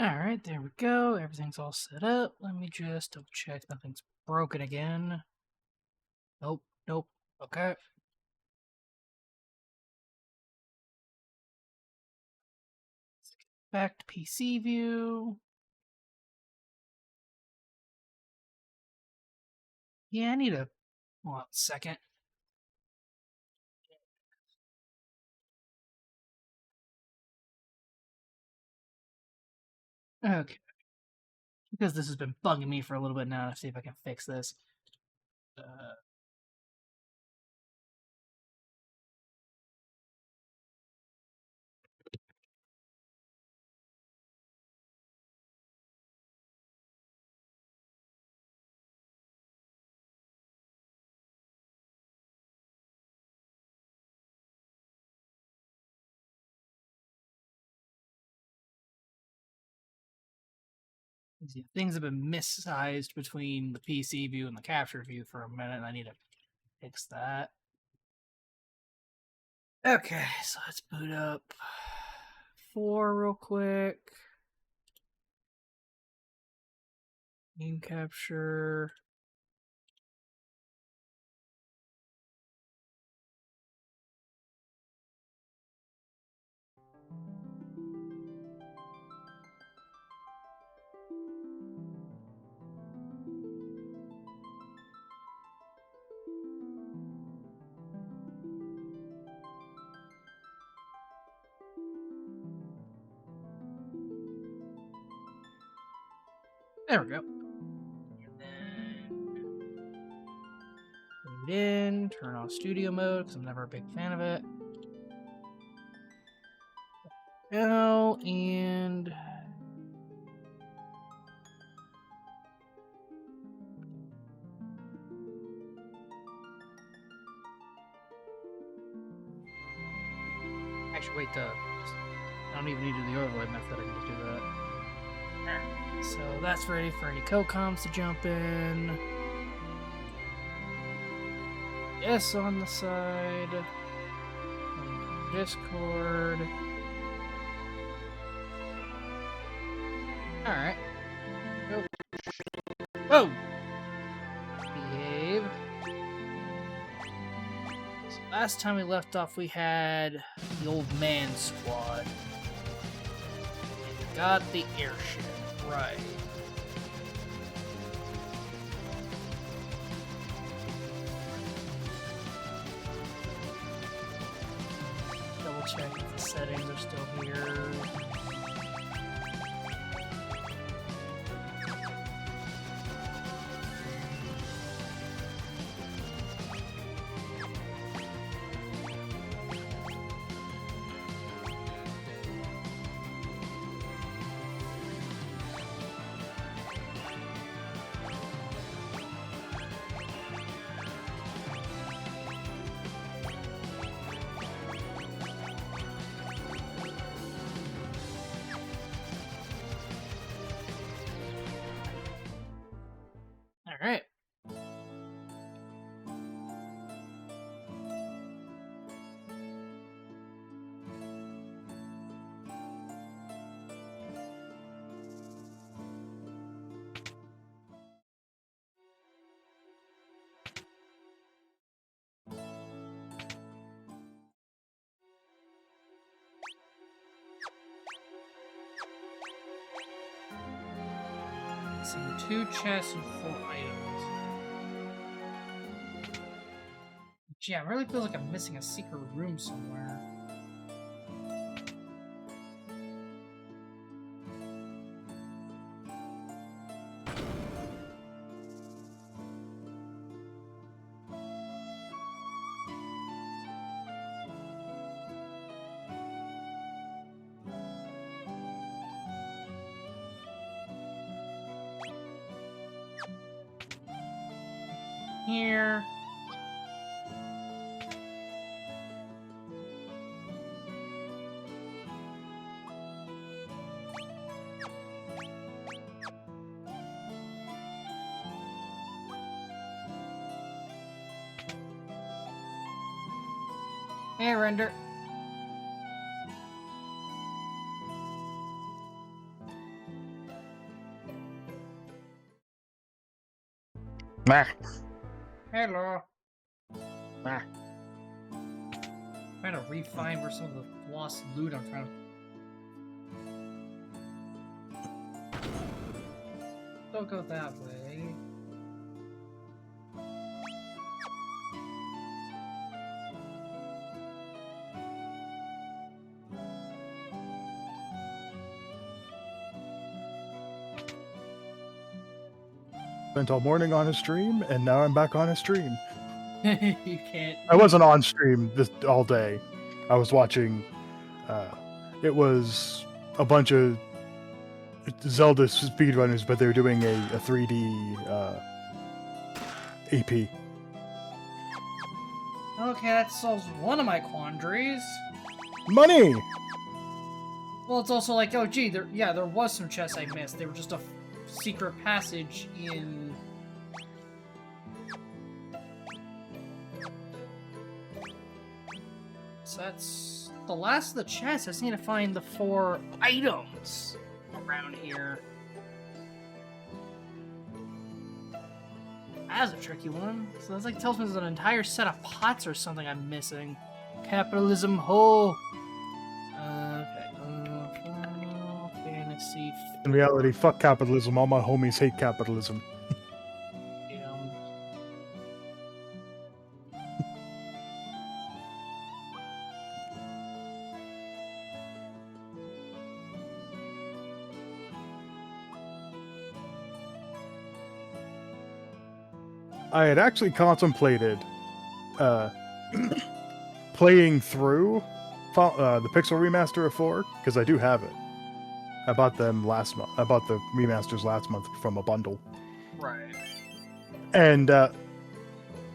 Alright, there we go. Everything's all set up. Let me just double check nothing's broken again. Nope, nope. Okay. Back to PC view. Yeah, I need a second. Okay. Because this has been bugging me for a little bit now. See if I can fix this. Things have been missized between the PC view and the capture view for a minute, and I need to fix that. Okay, so let's boot up 4 real quick. Game capture. There we go. And then boot in, turn on studio mode because I'm never a big fan of it. Go and actually wait. I don't even need to do the overlay method. I can just do that. So that's ready for any co-coms to jump in. Yes, on the side. Discord. Alright. Go. Whoa! Behave. So last time we left off, we had the old man squad. And got the airship. Right. Double check if the settings are still here. Alright. Missing 2 chests and 4 items. Gee, I really feel like I'm missing a secret room somewhere. Here. Hey, render. Nah. Hello. Nah. I'm trying to re-find where some of the lost loot I'm trying to... Don't go that way. Spent all morning on a stream, and now I'm back on a stream. You can't... I wasn't on stream this all day. I was watching. It was a bunch of Zelda speedrunners, but they were doing a 3D AP. Okay, that solves one of my quandaries. Money! Well, it's also like, oh gee, there was some chests I missed. They were just a secret passage in... So that's the last of the chests. I just need to find the 4 items around here. That's a tricky one. So that's like tells me there's an entire set of pots or something I'm missing. Capitalism ho. Fantasy. In reality, fuck capitalism. All my homies hate capitalism. I had actually contemplated playing through the Pixel Remaster of 4, because I do have it. I bought them last month. I bought the remasters last month from a bundle. Right. And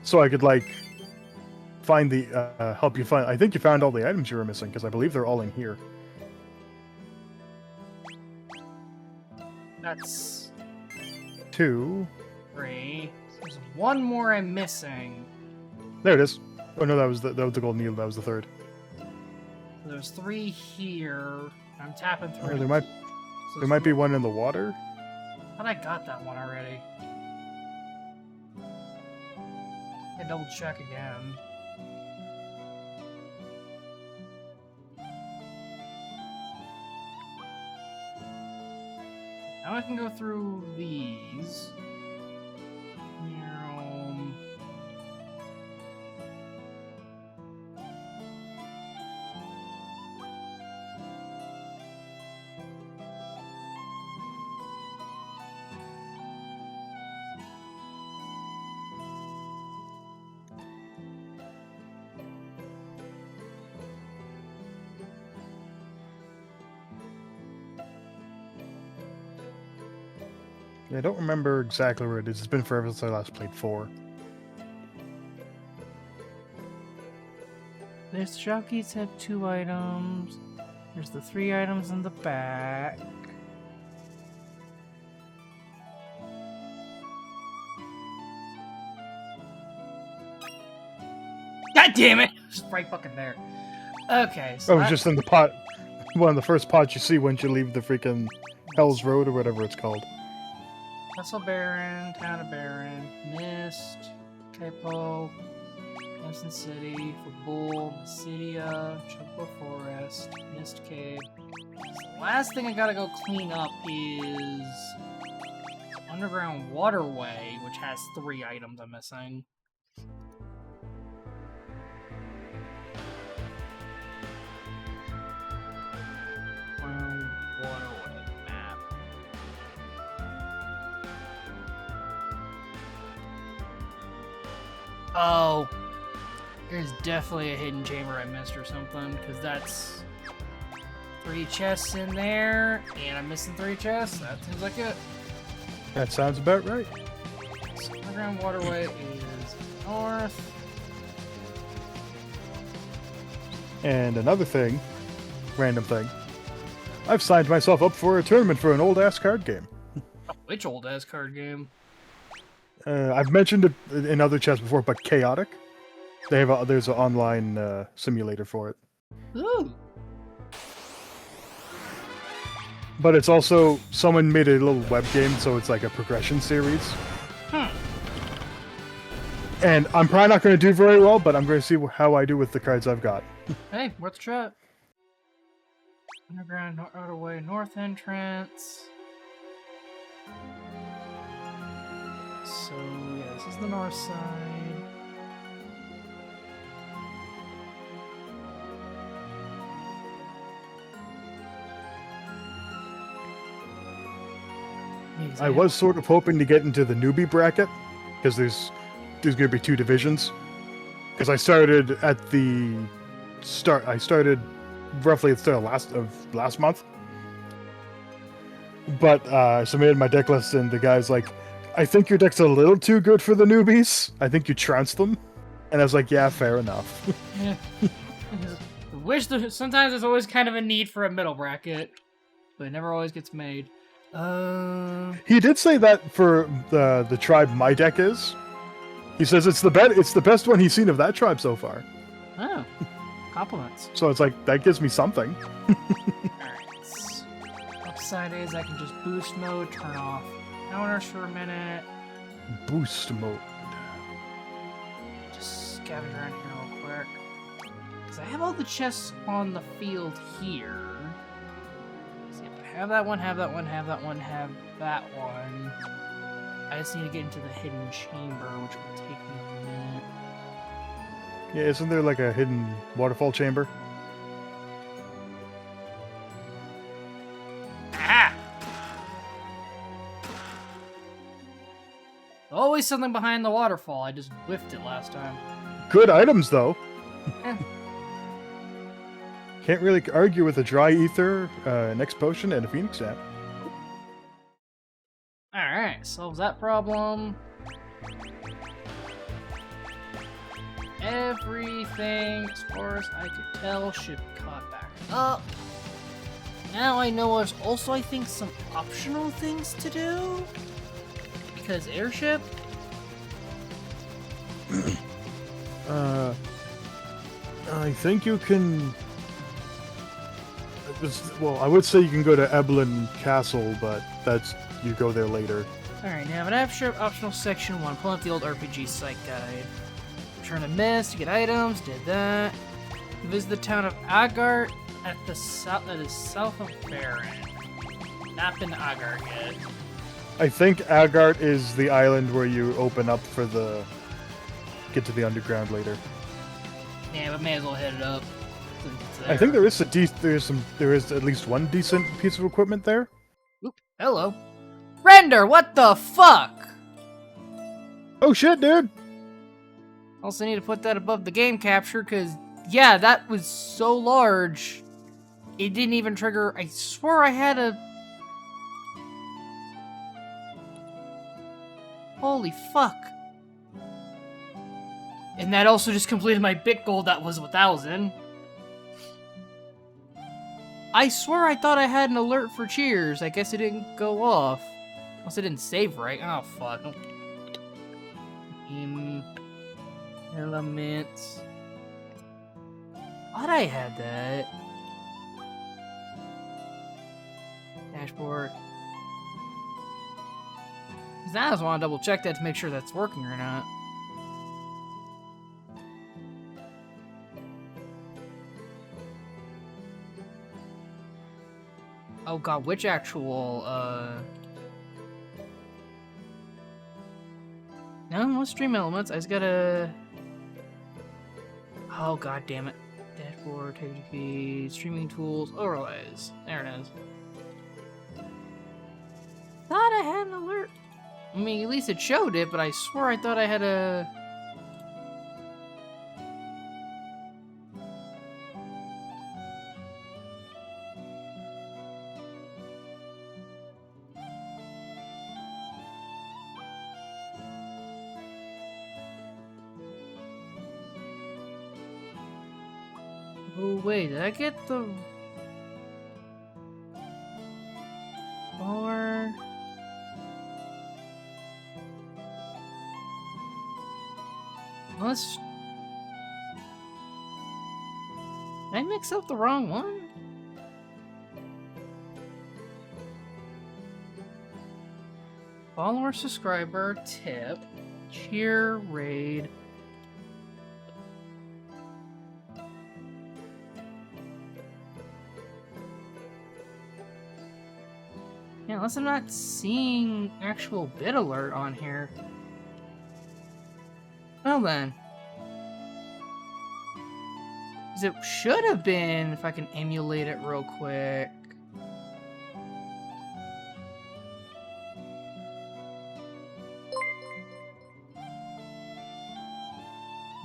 so I could like find the help you find. I think you found all the items you were missing, because I believe they're all in here. That's 2. 3. There's one more I'm missing. There it is. Oh no, that was the golden needle. That was the 3rd. So there's 3 here. I'm tapping through. There might be one in the water. I thought I got that one already. I double check again. Now I can go through these. Yeah, I don't remember exactly where it is. It's been forever since I last played 4. This shopkeepers have 2 items. There's the 3 items in the back. God damn it! It's right fucking there. Okay, so Oh, it's just in the pot. One of the first pots you see once you leave the freaking Hell's Road or whatever it's called. Castle Baron, Town of Baron, Mist, Capo, Crimson City, Bull, Mysidia, Choco Forest, Mist Cave. So the last thing I gotta go clean up is Underground Waterway, which has 3 items I'm missing. Waterway map. Oh, there's definitely a hidden chamber I missed or something, because that's 3 chests in there, and I'm missing 3 chests. That seems like it. That sounds about right. So Underground Waterway is north. And another thing, random thing, I've signed myself up for a tournament for an old-ass card game. Which old-ass card game? I've mentioned it in other chats before, but Chaotic. There's an online simulator for it. Ooh. But it's also, someone made a little web game, so it's like a progression series. And I'm probably not going to do very well, but I'm going to see how I do with the cards I've got. Hey, worth a shot. Underground Outerway North entrance. So, yeah, this is the north side. I was sort of hoping to get into the newbie bracket, because there's going to be 2 divisions. Because I started at the start. I started roughly at the start of last month. But I submitted my deck list, and the guy's like, I think your deck's a little too good for the newbies. I think you trounced them. And I was like, yeah, fair enough. Yeah. Sometimes there's always kind of a need for a middle bracket, but it never always gets made. He did say that for the tribe my deck is. He says it's the best one he's seen of that tribe so far. Oh, compliments. So it's like, that gives me something. Alright. Upside is I can just boost mode, turn off counters for a minute. Boost mode. Just scavenge around here real quick. Because I have all the chests on the field here. So if I have that one, have that one, have that one, have that one. I just need to get into the hidden chamber, which will take me a minute. Yeah, isn't there like a hidden waterfall chamber? Aha! Always something behind the waterfall. I just whiffed it last time. Good items, though. Eh. Can't really argue with a dry ether, an X potion, and a phoenix snap. Alright, solves that problem. Everything, as far as I could tell, should be caught back up. Now I know there's also, I think, some optional things to do. Because airship? I think you can... Well, I would say you can go to Eblin Castle, but that's... You go there later. Alright, now I have optional section 1. Pull up the old RPG site guide. Return to Mist to get items, did that. Visit the town of Agart at the south, that is south of Baron. Not been to Agart yet. I think Agart is the island where you open up for the... Get to the underground later. Yeah, but may as well hit it up. I think there is at least one decent piece of equipment there. Oop, hello. Render, what the fuck? Oh shit, dude! Also need to put that above the game capture, because, yeah, that was so large. It didn't even trigger... I swear I had a... Holy fuck. And that also just completed my bit goal that was 1,000. I swear I thought I had an alert for cheers. I guess it didn't go off. Unless it didn't save right. Oh, fuck. Elements. Thought I had that. Dashboard. Now I just want to double check that to make sure that's working or not. Oh god, which actual, No stream elements. I just gotta... Oh god damn it. Dashboard, TGP, streaming tools, overlays. There it is. Thought I had an alert. I mean, at least it showed it, but I swear I thought I had a... Oh wait, did I get the... Or... Let's... Did I mix up the wrong one? Follower, subscriber, tip, Cheer raid. Yeah, unless I'm not seeing actual bit alert on here. Well then. 'Cause it should have been, if I can emulate it real quick.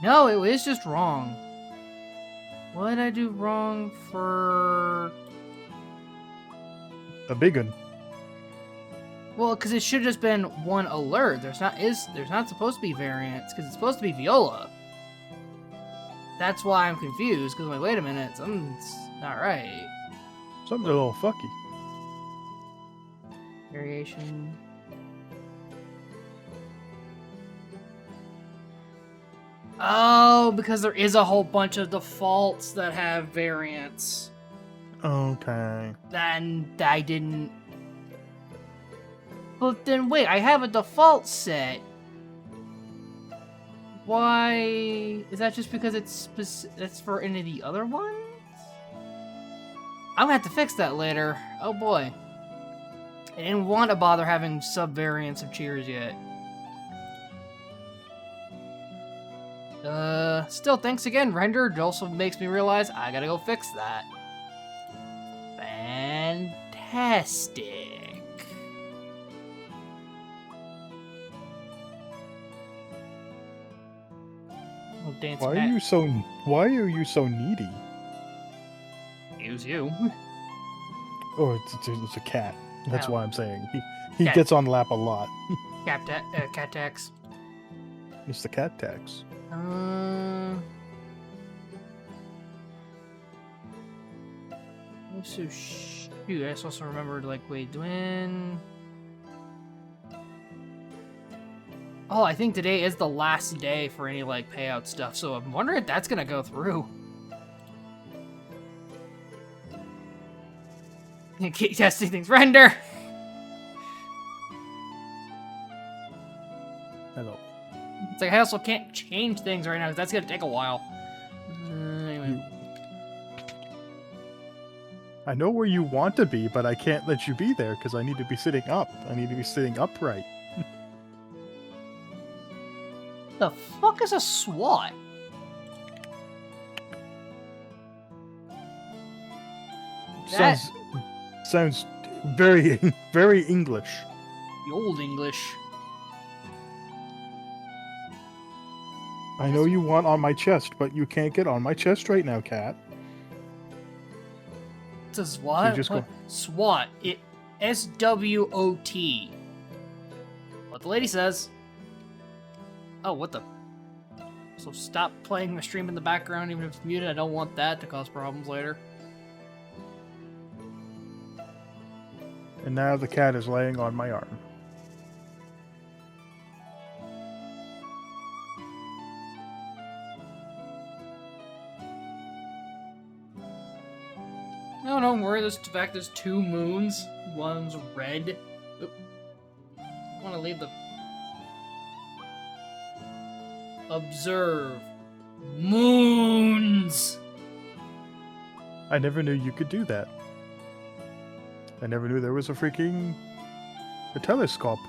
No, it was just wrong. What did I do wrong for... A big one. Well, because it should have just been one alert. There's not supposed to be variants, because it's supposed to be Viola. That's why I'm confused, because I'm like, wait a minute, something's not right. Something's a little fucky. Variation. Oh, because there is a whole bunch of defaults that have variants. Okay. Then I didn't... But then wait, I have a default set. Why? Is that just because it's for any of the other ones? I'm gonna have to fix that later. Oh boy. I didn't want to bother having sub-variants of cheers yet. Still, thanks again, Render. It also makes me realize I gotta go fix that. Fantastic. Oh, dance Why Matt. are you so needy? Use you. Oh, it's a cat. That's Oh. why I'm saying he Cat. gets on lap a lot. Cat tax. It's the cat tax. So shoot, I also remembered, like, wait, when... Oh, I think today is the last day for any, like, payout stuff, so I'm wondering if that's gonna go through. Keep testing things. Render! Hello. It's like, I also can't change things right now, because that's gonna take a while. Anyway. I know where you want to be, but I can't let you be there because I need to be sitting up. I need to be sitting upright. The fuck is a SWAT? Sounds very very English. The old English. I know you want on my chest, but you can't get on my chest right now, cat. It's a SWAT? You just go- SWAT. SWOT. What the lady says. Oh, what the... So stop playing the stream in the background even if it's muted. I don't want that to cause problems later. And now the cat is laying on my arm. No, don't worry. In fact, there's two moons. One's red. Oop. I want to leave the... Observe. Moons! I never knew you could do that. I never knew there was a telescope.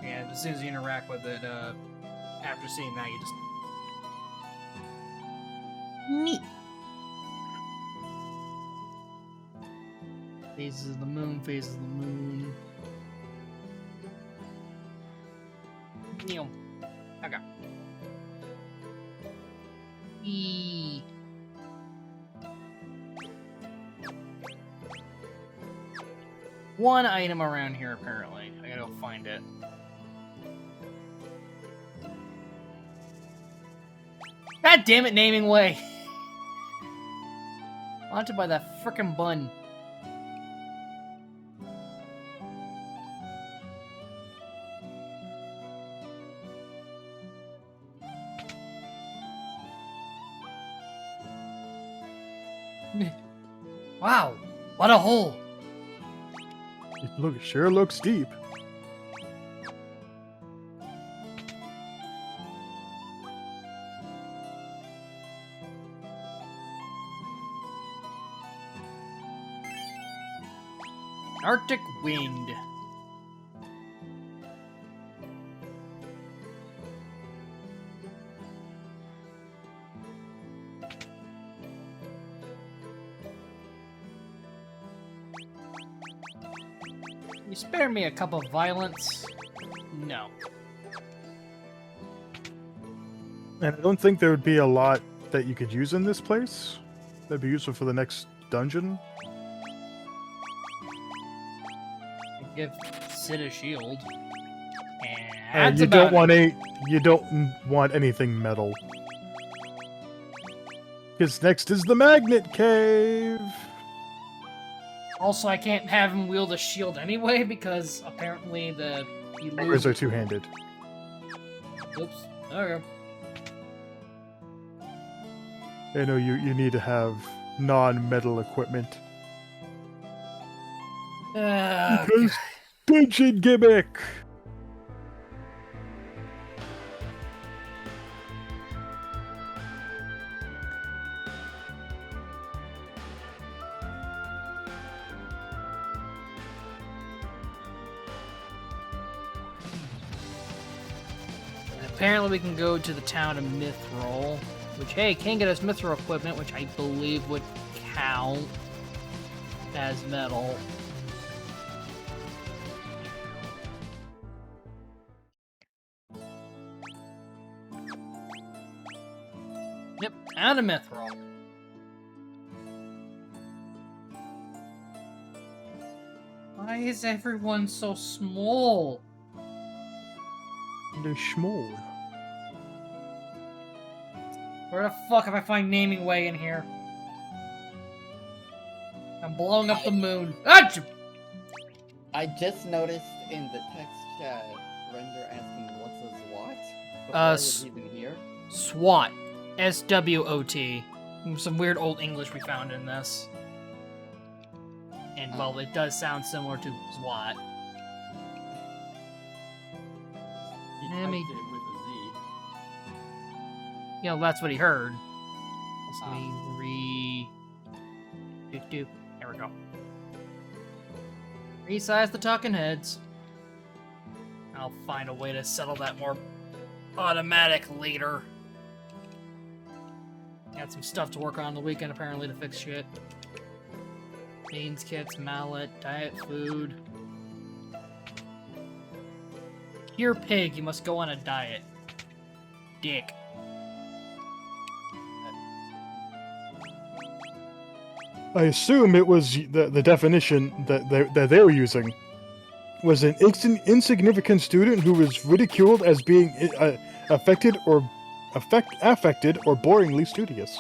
Yeah, as soon as you interact with it, after seeing that, you just... Neat. Phases of the moon, phases of the moon. Neil. Okay. One item around here, apparently. I gotta go find it. God damn it, naming way! Haunted by that frickin' bun. Wow, what a hole! It sure looks deep. Arctic wind. You spare me a cup of violence? No. And I don't think there would be a lot that you could use in this place. That'd be useful for the next dungeon. Give Sid a shield. And And that's you about don't want it. you don't want anything metal. Because next is the magnet cave. Also, I can't have him wield a shield anyway because apparently he Hammers are loses. two-handed. Oops. Okay. I know you need to have non-metal equipment. Because dungeon gimmick. Apparently we can go to the town of Mithril, which, hey, can get us Mithril equipment, which I believe would count as metal. Yep, town of Mithril. Why is everyone so small? They're small. Where the fuck if I find Naming Way in here? I'm blowing up the moon. Achoo! I just noticed in the text chat, Render asking what's a SWAT? Before Uh, I was even here. SWAT. SWOT. Some weird old English we found in this. And, well, it does sound similar to SWAT. He Yeah, typed me- it with a Z. You know, that's what he heard. Let Ah. me There we go. Resize the talking heads. I'll find a way to settle that more automatic later. Got some stuff to work on the weekend apparently to fix shit. Beans kits, mallet, diet food. Here, pig, you must go on a diet. Dick. I assume it was the definition that they were using was an insignificant student who was ridiculed as being affected or boringly studious.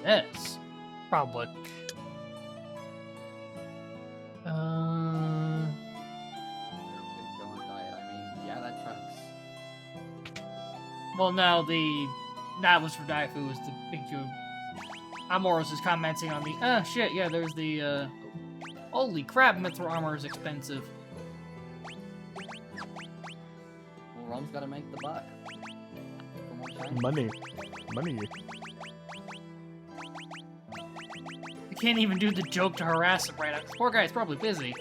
Yes. Probably. Go on diet. I mean, yeah, that tracks. Well, no, that was for diet food, was the big tube. Amoros is commenting on the, shit, yeah, there's the, holy crap, Mithril armor is expensive. Well, Rom's gotta make the buck. For more shiny. Money. I can't even do the joke to harass him right now. Poor guy's probably busy.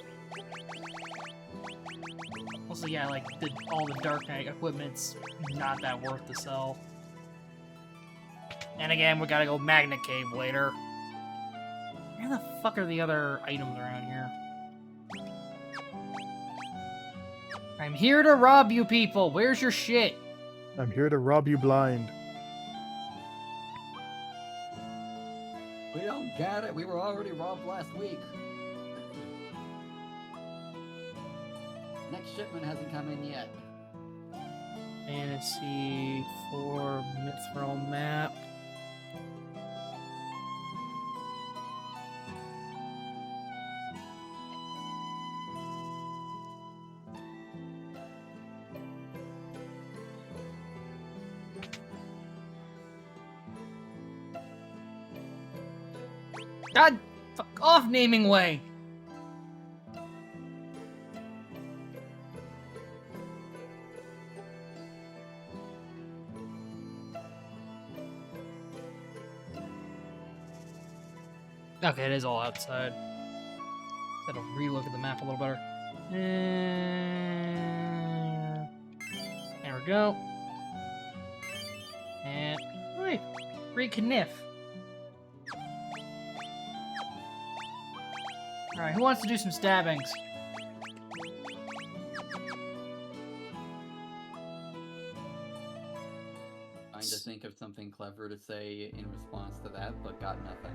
Also, yeah, like, all the Dark Knight equipment's not that worth to sell. And again, we gotta go Magnet Cave later. Where the fuck are the other items around here? I'm here to rob you people! Where's your shit? I'm here to rob you blind. We don't get it. We were already robbed last week. Next shipment hasn't come in yet. Fantasy 4 Mithril map. God, fuck off, Naming Way! Okay, it is all outside. That'll relook at the map a little better. And there we go. And wait, Kniff. Alright, who wants to do some stabbings? Trying to think of something clever to say in response to that, but got nothing.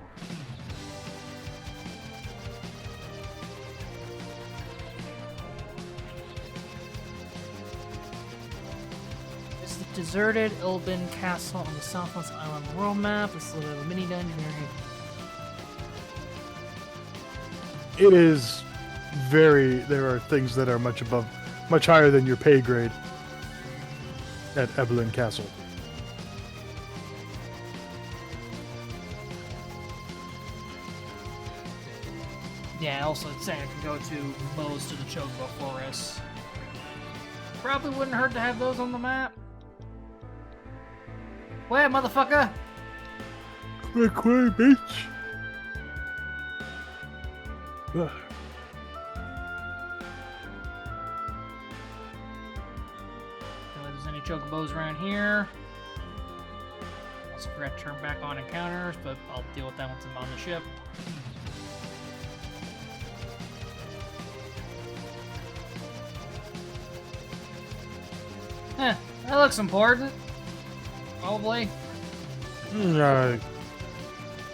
This is the deserted Ilbin Castle on the Southwest Island world map. This is a little mini dungeon here. It is very. There are things that are much higher than your pay grade at Evelyn Castle. Yeah, also it's saying I can go to most of the Chocobo forests. Probably wouldn't hurt to have those on the map. Where, motherfucker? Quick, bitch! Ugh. If there's any Chocobos around here. Also forgot to turn back on encounters, but I'll deal with that once I'm on the ship. That looks important. Probably. No,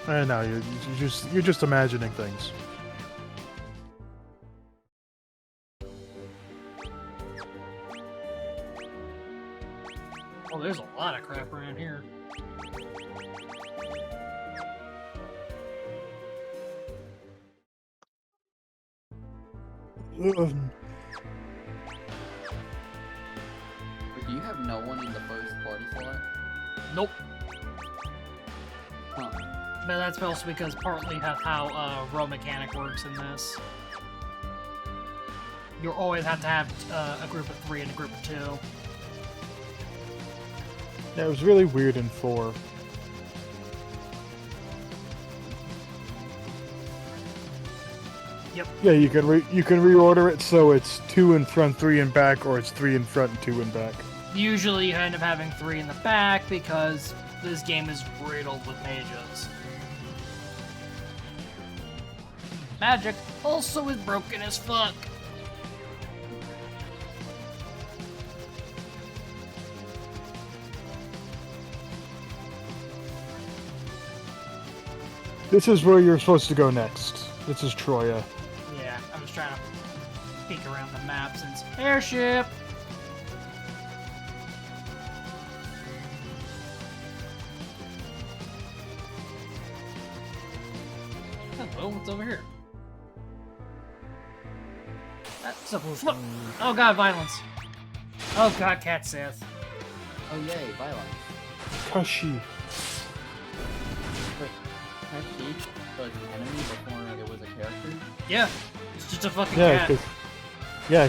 you're just imagining things. Oh, there's a lot of crap around here. But do you have no one in the first party slot? Nope. Huh. But that's also because partly how row mechanic works in this. You always have to have a group of 3 and a group of 2. Yeah, it was really weird in 4. Yep. Yeah, you can reorder it so it's 2 in front, 3 in back, or it's 3 in front and 2 in back. Usually you end up having 3 in the back because this game is riddled with mages. Magic also is broken as fuck. This is where you're supposed to go next. This is Troya. Yeah, I'm just trying to peek around the map since airship. Hello, what's over here? That's a oh god, violence. Oh god, Cat Sith. Oh yay, violence. Kashi. Wait, Kashi was an enemy before it was a character? Yeah, it's just a fucking Yeah, cat.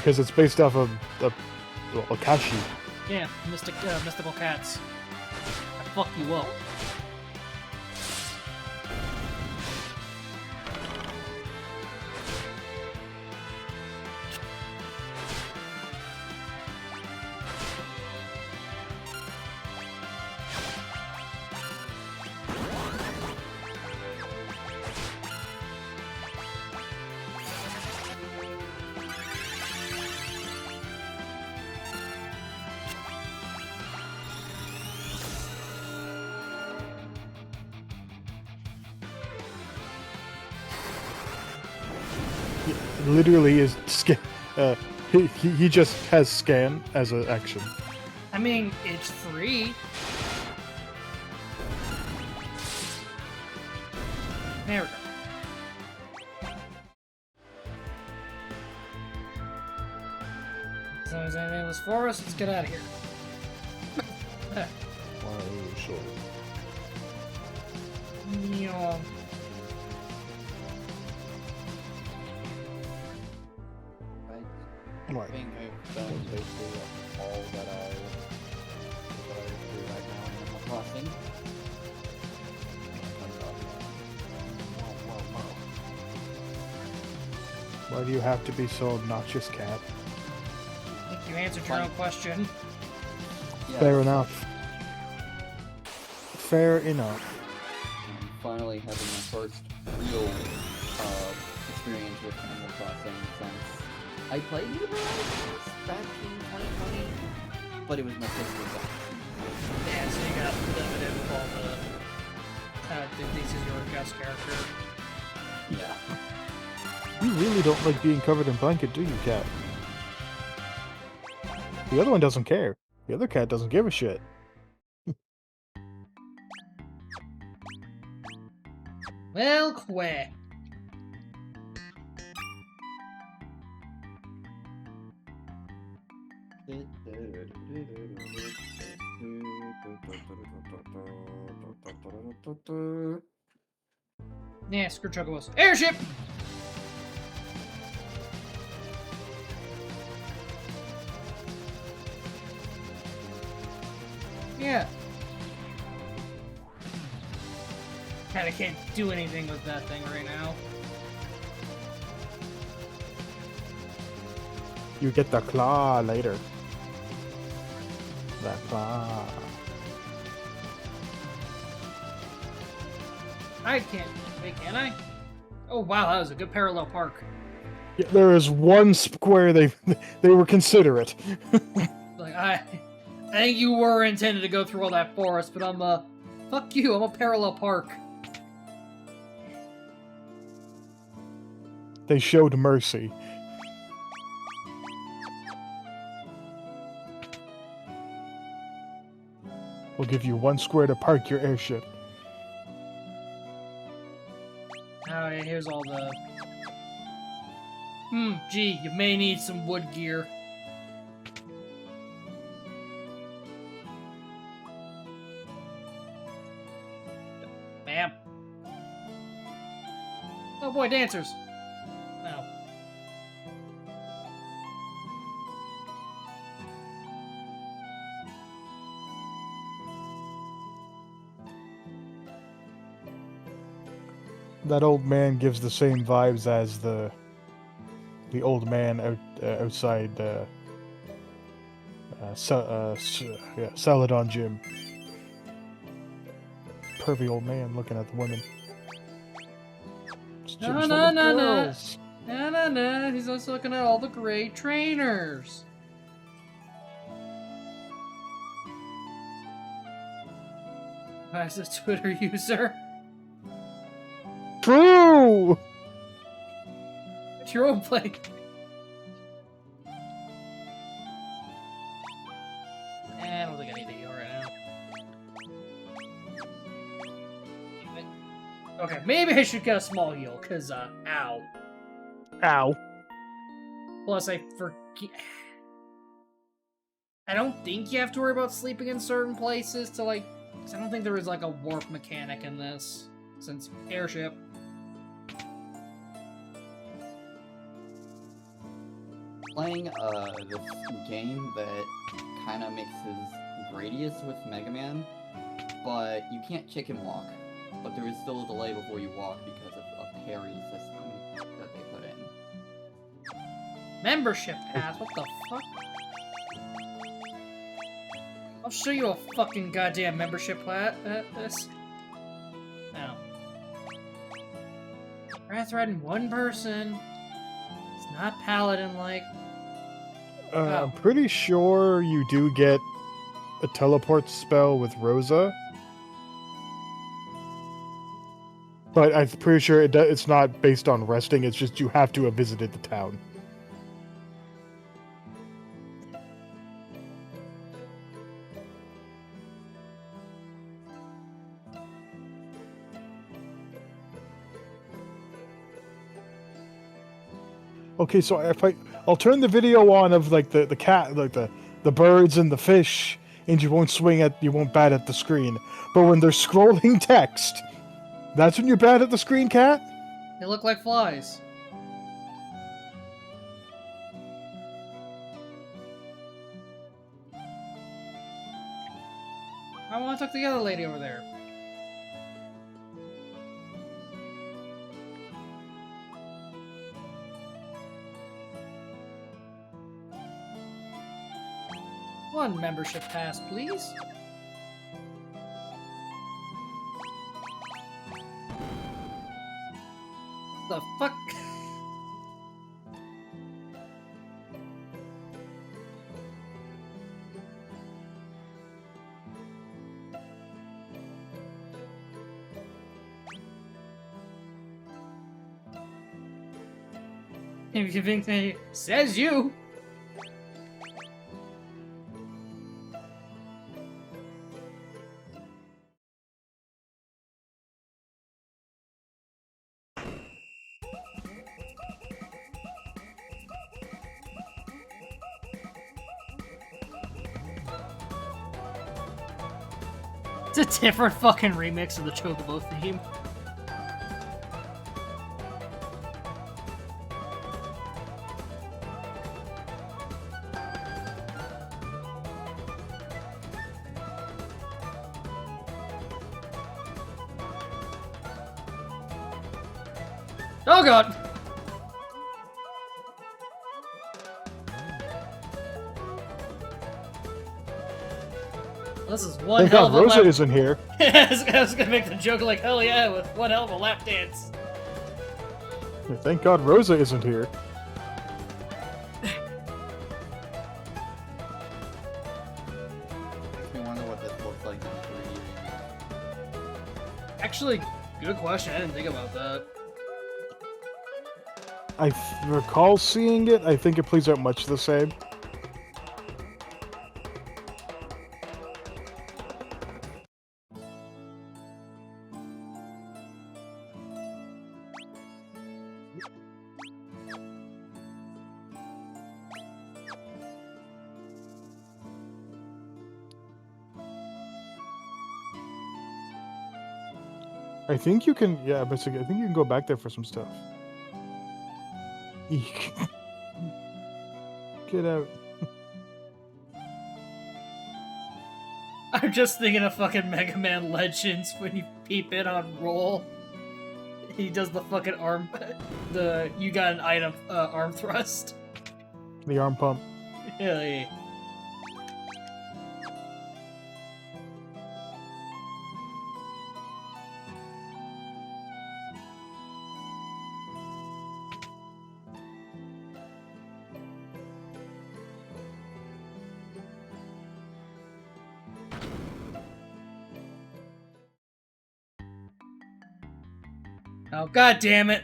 because it's based off of Akashi. Yeah, mystical cats. I fuck you up. Literally is he just has scan as an action. I mean, it's free. There we go. So there's anything else for us? Let's get out of here. Yeah. I What? think I've done basically all that I do right now in Animal Crossing. Why do you have to be so obnoxious, cat? I think you answered your own question. Yeah, Fair enough. Fair enough. I'm finally having my first real experience with Animal Crossing since I played New Horizons back in 2020, but it was my first game. Yeah, so you got limited with all the... this is your guest character. Yeah. You really don't like being covered in blanket, do you, cat? The other one doesn't care. The other cat doesn't give a shit. Well, quit. Yeah, screw Chocobos. Airship! Yeah. Kinda can't do anything with that thing right now. You get the claw later. The claw. I can't. Wait, can I? Oh wow, that was a good parallel park. Yeah, there is one square they were considerate. Like, I think you were intended to go through all that forest, but fuck you, I'm a parallel park. They showed mercy. We'll give you one square to park your airship. Oh yeah, here's all the... gee, you may need some wood gear. Bam. Oh boy, dancers. No. That old man gives the same vibes as the old man outside Celadon Gym. Pervy old man looking at the women. This No, gym's no, full of no, no. girls. No. He's also looking at all the great trainers. As a Twitter user. True! It's your own play. I don't think I need to heal right now. Okay, maybe I should get a small heal, because, ow. Ow. Plus, I forget... I don't think you have to worry about sleeping in certain places to, like... Because I don't think there is, like, a warp mechanic in this. Since airship. Playing this game that kind of mixes Gradius with Mega Man, but you can't chicken walk. But there is still a delay before you walk because of a parry system that they put in. Membership pass? What the fuck? I'll show you a fucking goddamn membership this. No. Wrath riding one person. It's not paladin-like. I'm pretty sure you do get a teleport spell with Rosa. But I'm pretty sure it's not based on resting, it's just you have to have visited the town. Okay, so if I'll turn the video on of like the cat, like the birds and the fish, and you won't bat at the screen. But when they're scrolling text, that's when you're bad at the screen, cat? They look like flies. I want to talk to the other lady over there. One membership pass, please. The fuck? If you think they says you. It's a different fucking remix of the Chocobo theme. Oh god! This is one Thank hell God of a Rosa lap. isn't here. I was gonna make the joke like, hell yeah, with one hell of a lap dance. Yeah, thank God Rosa isn't here. Makes me wonder what this looks like in 3D. Actually, good question. I didn't think about that. I recall seeing it. I think it plays out much the same. I think you can, yeah, but I think you can go back there for some stuff. Eek. Get out. I'm just thinking of fucking Mega Man Legends when you peep in on roll. He does the fucking arm, you got an item, arm thrust. The arm pump. Really. Oh, god damn it.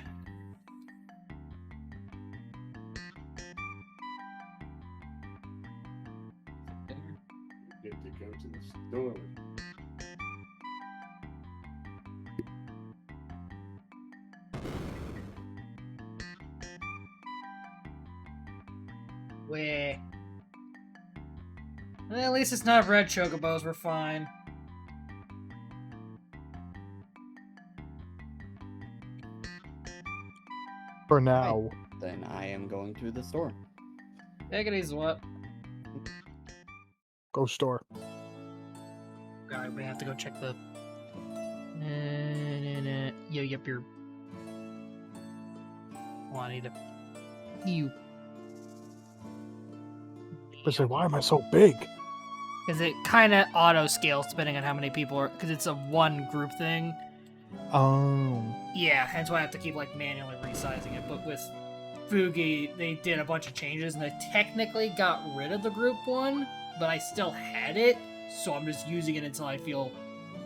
Get to go to the store. Weh. Well, at least it's not red chocobos, we're fine. For now. Then I am going to the store. Take it easy, what? Go store. Alright, we have to go check the... Yep, you're... Oh, I need to... You. But say, why am I so big? Because it kind of auto-scales depending on how many people are... Because it's a one group thing. Oh. Yeah, hence why I have to keep, like, manually resizing it. But with Fugi, they did a bunch of changes, and they technically got rid of the group one, but I still had it, so I'm just using it until I feel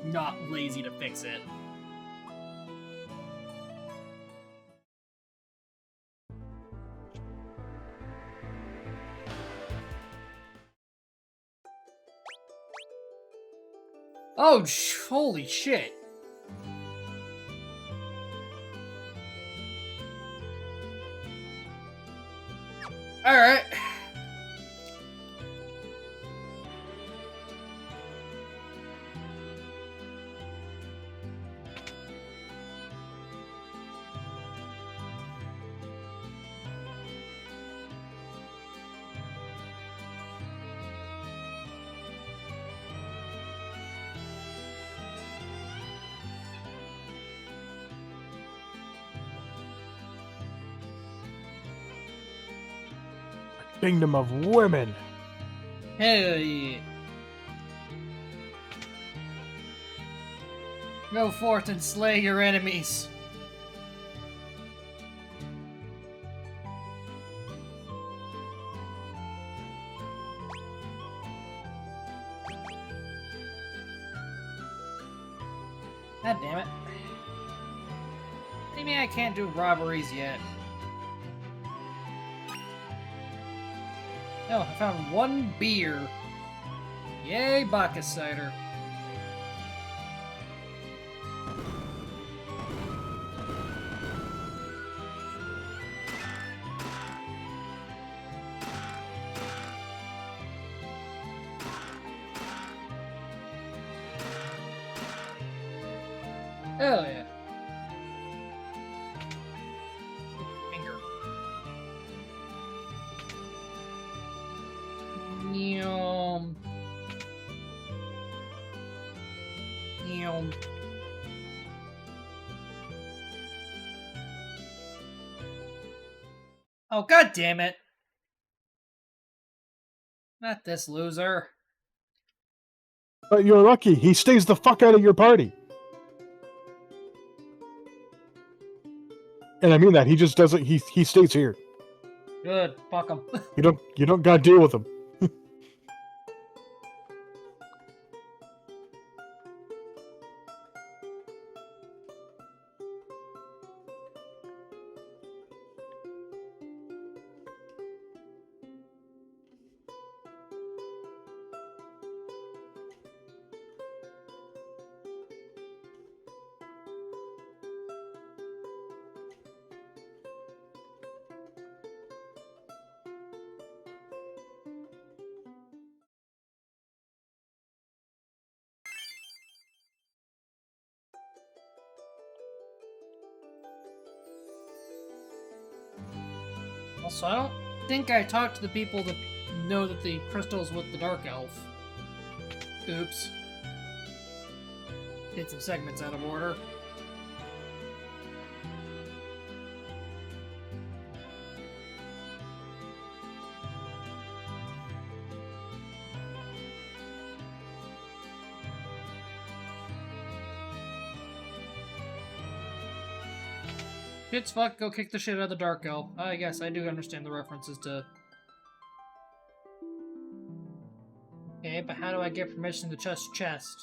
not lazy to fix it. Oh, holy shit. Alright. Kingdom of women. Hell yeah. Go forth and slay your enemies. God damn it. Maybe I can't do robberies yet. Oh, I found one beer. Yay, Bacchus cider. Hell yeah. Finger. Yum. Yum. Oh, god damn it. Not this loser. But you're lucky. He stays the fuck out of your party. And I mean that. He just doesn't. He stays here. Good. Fuck him. You don't gotta deal with him. Also, I don't think I talked to the people that know that the crystal's with the Dark Elf. Oops. Did some segments out of order. Shit's fuck, go kick the shit out of the Dark Elf. I guess I do understand the references to... Okay, but how do I get permission to touch chest?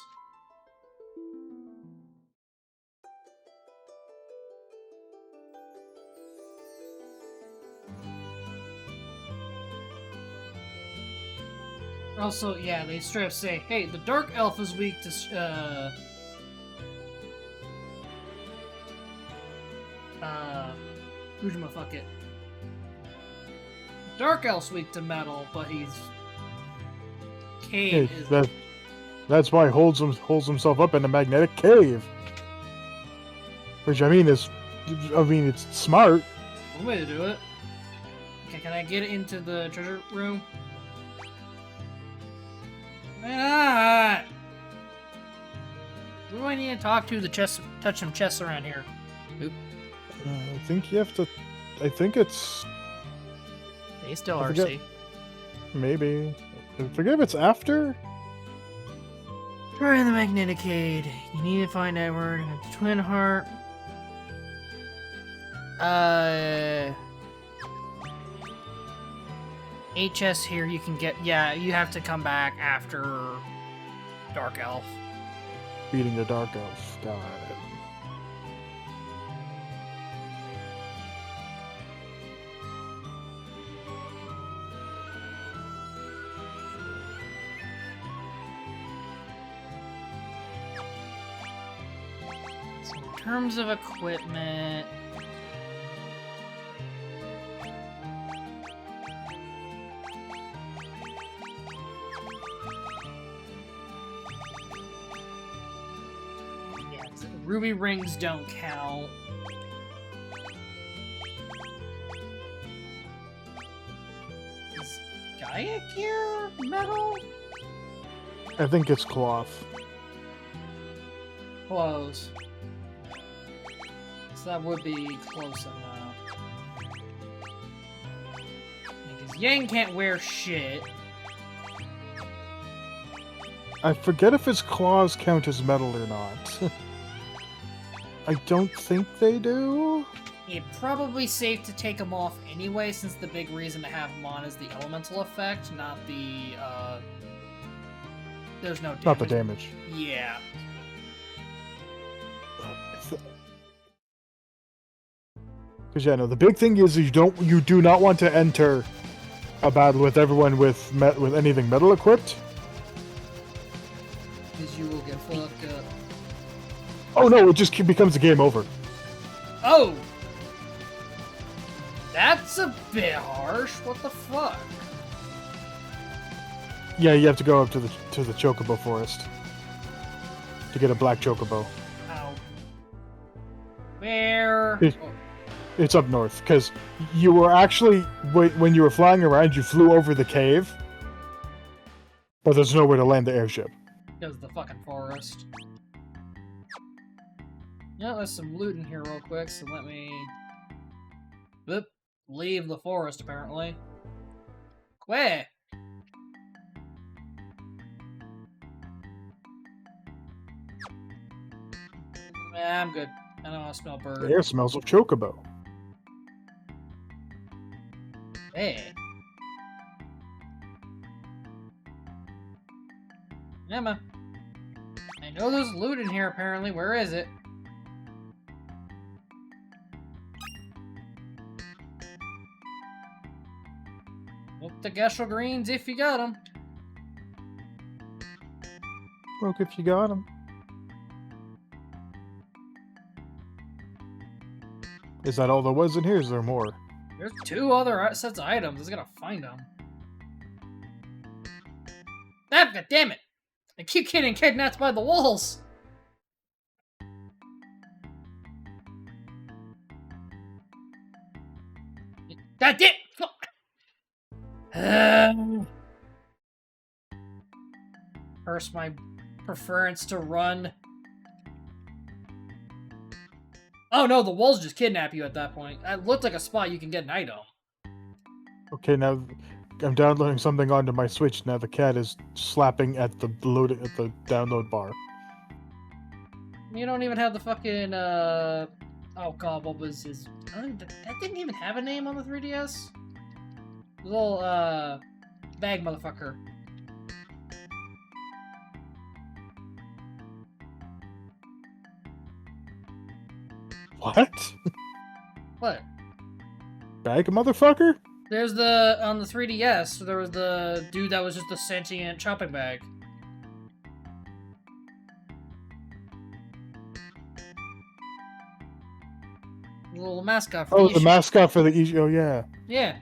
Also, yeah, they straight up say, hey, the Dark Elf is weak to, fuck it. Dark Elf's weak to metal, but he's... Cave is... That's why he holds himself up in a magnetic cave. Which, it's smart. One way to do it. Okay, can I get into the treasure room? Why not? Who do I need to talk to touch some chests around here? Oop. I think you have to... I think it's... They still I RC. forget. Maybe. I forget if it's after? Try the Magneticade. You need to find Edward and the Twin Heart. HS here you can get... Yeah, you have to come back after Dark Elf. Beating the Dark Elf. Got it. So in terms of equipment... Ruby rings don't count. Is Gaia gear metal? I think it's cloth. Close. So that would be close enough. Because Yang can't wear shit. I forget if his claws count as metal or not. I don't think they do. It's probably safe to take them off anyway, since the big reason to have them on is the elemental effect, not the, there's no damage. Not the damage. Yeah. Because yeah, no, the big thing is you do not want to enter a battle with everyone with anything metal equipped. Because you will get fucked up. Oh no, it just becomes a game over. Oh! That's a bit harsh. What the fuck? Yeah, you have to go up to the chocobo forest to get a black chocobo. Ow. Where? It's up north, because you were actually, when you were flying around, you flew over the cave, but there's nowhere to land the airship. Because of the fucking forest. Yeah, there's some loot in here real quick, so let me... Whoop. Leave the forest, apparently. Quit! Nah, I'm good. I don't want to smell bird. The air smells of chocobo. Hey. Emma. I know there's loot in here, apparently. Where is it? Look the Geshel greens if you got them. Look if you got them. Is that all there was in here? Is there more? There's 2 other sets of items. I was gonna find them. Ah, God damn it! I keep getting kidnapped by the walls! God damn! Fuck! First, my preference to run. Oh no, the walls just kidnap you at that point. It looked like a spot you can get an item. Okay, now I'm downloading something onto my Switch. Now the cat is slapping at the download bar. You don't even have the fucking, oh god, what was his... that didn't even have a name on the 3DS? Little, bag motherfucker. What? What? Bag motherfucker? There's the, on the 3DS, there was the dude that was just a sentient shopping bag. The little mascot for the mascot for the East. Oh yeah. Yeah.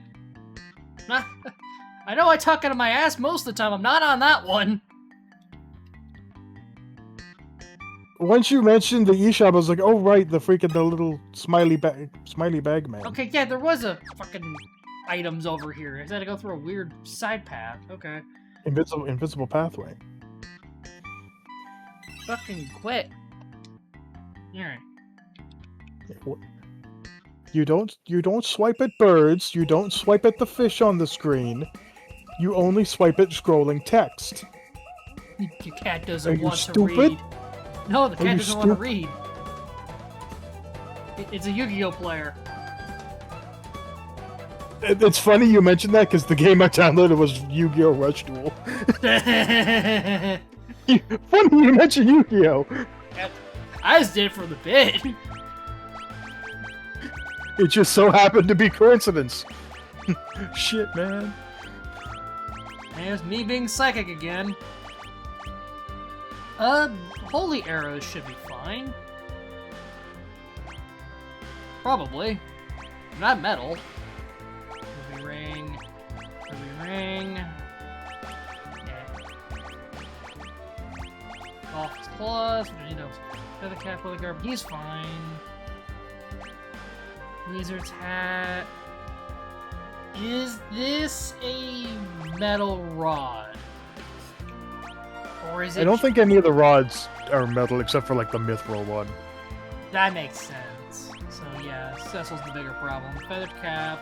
I know I talk out of my ass most of the time. I'm not on that one. Once you mentioned the eShop, I was like, oh right, the little smiley bag man. Okay, yeah, there was a fucking items over here. I had to go through a weird side path. Okay. Invisible pathway. Fucking quit. Alright. You don't swipe at birds. You don't swipe at the fish on the screen. You only swipe at scrolling text. Your cat doesn't want to stupid? read. No, the cat doesn't want to read. It's a Yu-Gi-Oh player. It's funny you mentioned that because the game I downloaded was Yu-Gi-Oh! Rush Duel. Funny you mentioned Yu-Gi-Oh! I just did it for the bit. It just so happened to be coincidence. Shit, man. There's me being psychic again. Holy arrows should be fine. Probably. Not metal. Ruby ring. Ruby ring. Yeah. Office plus. You know, feather cap, leather garb. He's fine. Wizard's hat. Is this a metal rod? Or is it... I don't think any of the rods are metal except for like the Mithril one. That makes sense. So yeah, Cecil's the bigger problem. Feather cap.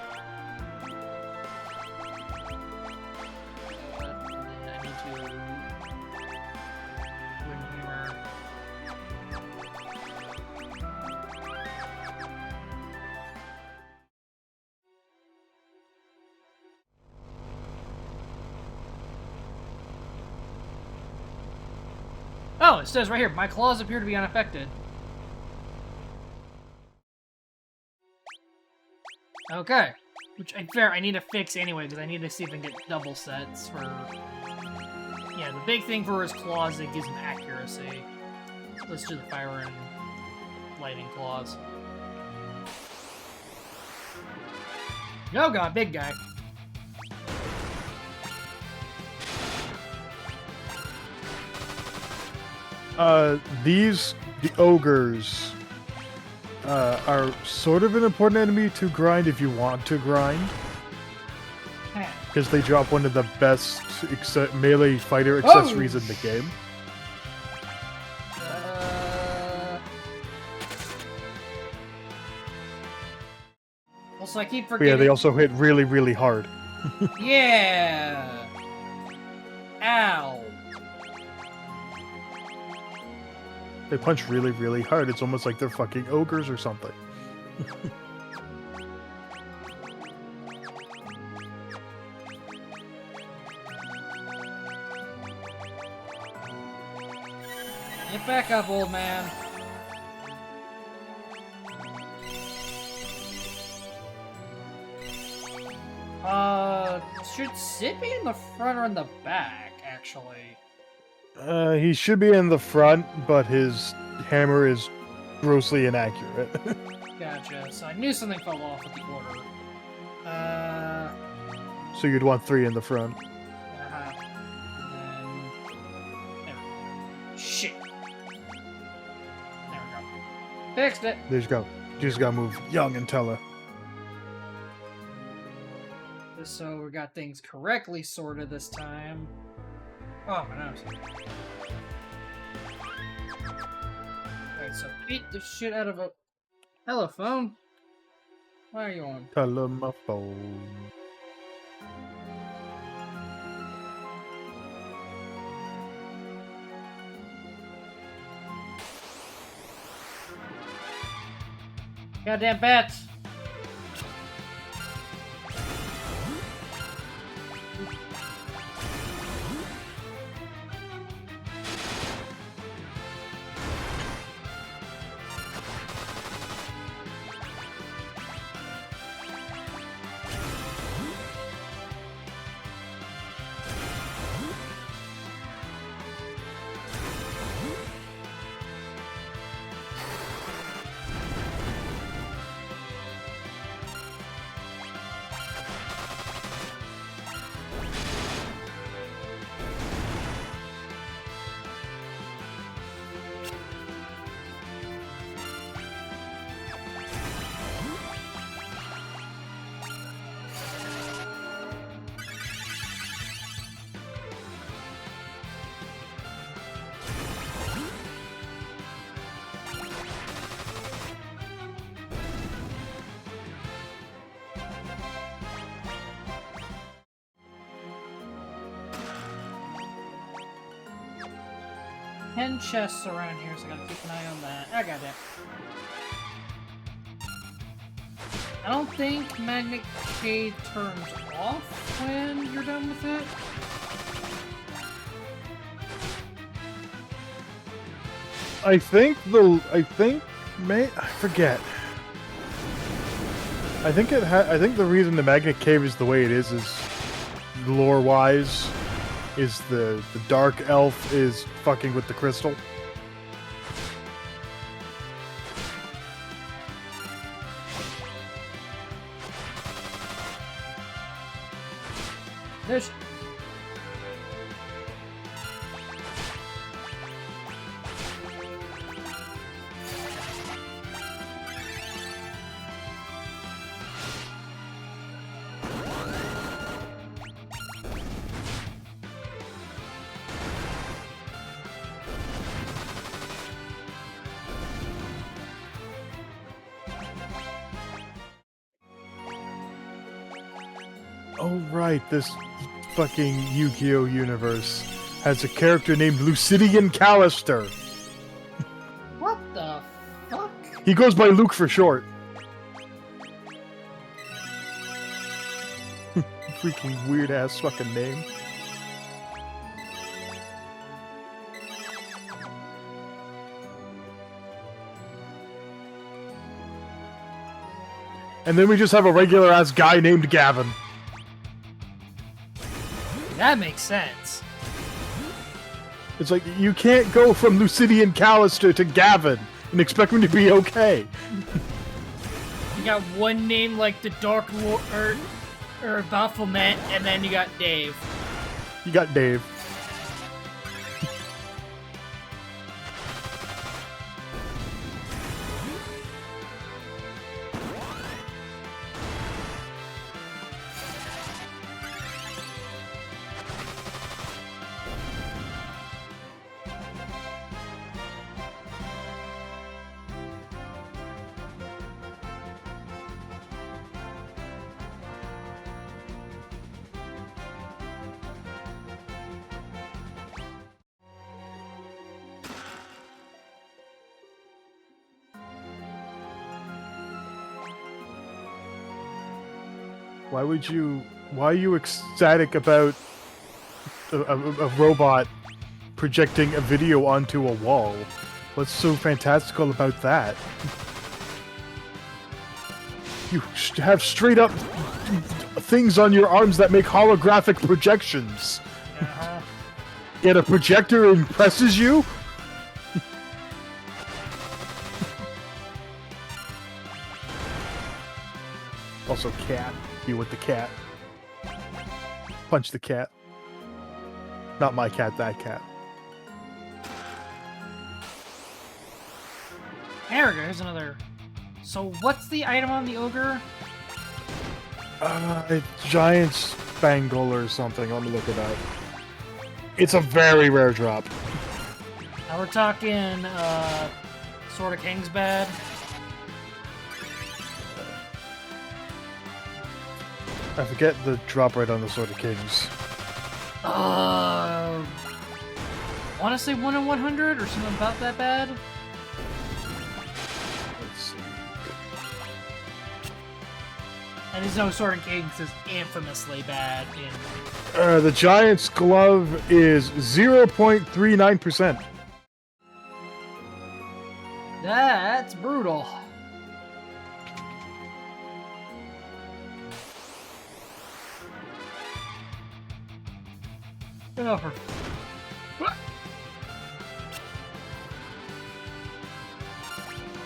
I need to Oh, it says right here, my claws appear to be unaffected. Okay. Which, I need to fix anyway, because I need to see if I can get double sets for... Yeah, the big thing for his claws, it gives him accuracy. Let's do the fire and lightning claws. Oh god, big guy. The ogres, are sort of an important enemy to grind if you want to grind. Because they drop one of the best melee fighter accessories in the game. Also, I keep But forgetting... yeah, they also hit really, really hard. Yeah! Ow! They punch really, really hard. It's almost like they're fucking ogres or something. Get back up, old man. Should Sid be in the front or in the back, actually? He should be in the front, but his hammer is grossly inaccurate. Gotcha. So I knew something fell off with the order. So you'd want 3 in the front. Uh-huh. And then... There. Shit. There we go. Fixed it. There you go. You just gotta move young and tell her. Just so we got things correctly sorted this time. Oh, my nose. Alright, so beat the shit out of a... Hello, phone. Why are you on? Telephone. Goddamn bats! Ten chests around here, so I gotta keep an eye on that. I got it. I don't think Magnet Shade turns off when you're done with it. I forget. I think the reason the Magnet Cave is the way it is lore-wise, is the Dark Elf is fucking with the crystal. There's... Oh right, this fucking Yu-Gi-Oh universe has a character named Lucidian Callister. What the fuck? He goes by Luke for short. Freaking weird ass fucking name. And then we just have a regular ass guy named Gavin. That makes sense. It's like you can't go from Lucidian Callister to Gavin and expect him to be okay. You got one name like the Dark Lord or Baphomet, and then you got Dave. You got Dave. Why are you ecstatic about a robot projecting a video onto a wall? What's so fantastical about that? You have straight up things on your arms that make holographic projections. Uh-huh. Yet a projector impresses you? Also, cat. Be with the cat. Punch the cat. Not my cat, that cat. There we go. Here's another. So what's the item on the ogre? Giant spangle or something. Let me look it up. It's a very rare drop. Now we're talking, Sword of King's bad. I forget the drop rate on the Sword of Kings. Want to say 1 in 100 or something about that bad? Let's see. And there's no Sword of Kings is infamously bad in. The Giant's Glove is 0.39%. That's brutal. Get over.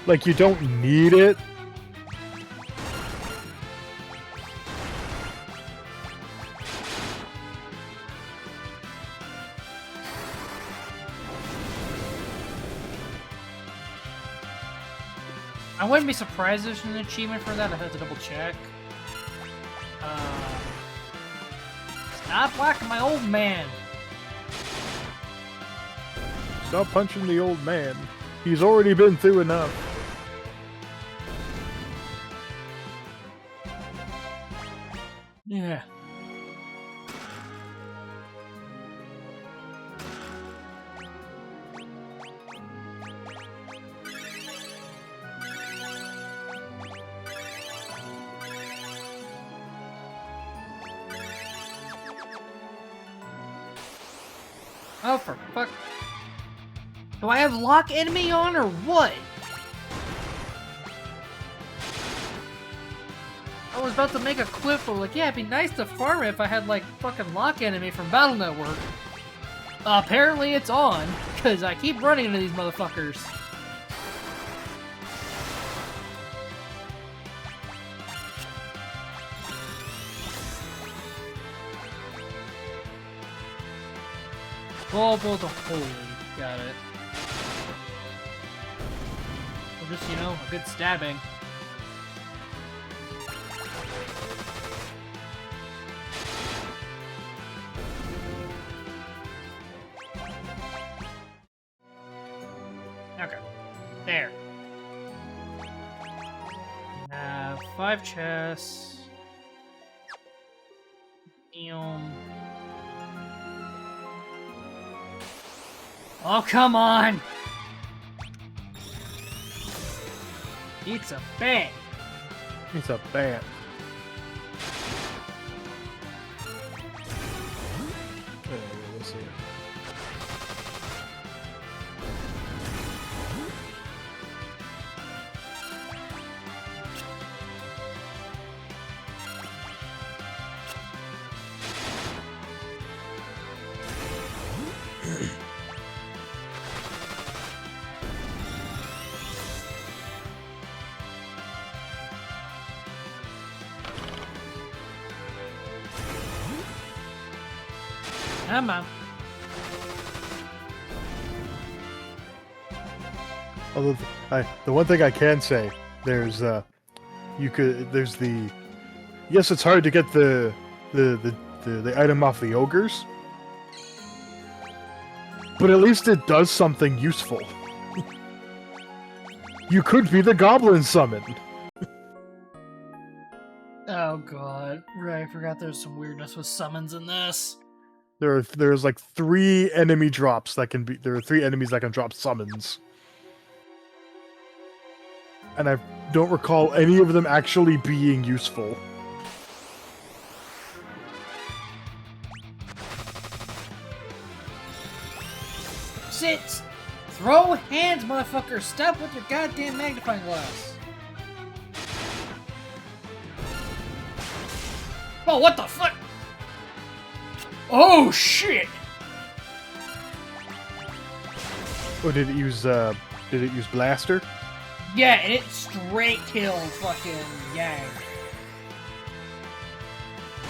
Like, you don't need it. I wouldn't be surprised if there's an achievement for that. I have to double check. Stop whacking my old man. Stop punching the old man. He's already been through enough. Yeah. Oh, for fuck. Do I have lock enemy on or what? I was about to make a quip of like, yeah, it'd be nice to farm it if I had like fucking lock enemy from Battle Network. Apparently it's on, because I keep running into these motherfuckers. Bubble the holy, got it. Or just, you know, a good stabbing. Okay, there. 5 chests. Oh, come on! It's a bat. It's a bat. Let's see. Come on. Although the one thing I can say, there's yes, it's hard to get the item off the ogres, but at least it does something useful. You could be the goblin summoned. Oh god. Right, I forgot there's some weirdness with summons in this. There's like 3 enemy drops that can be. There are 3 enemies that can drop summons. And I don't recall any of them actually being useful. Sit! Throw hands, motherfucker! Stop with your goddamn magnifying glass! Oh, what the fuck? Oh, shit! Oh, did it use blaster? Yeah, and it straight killed fucking Yang.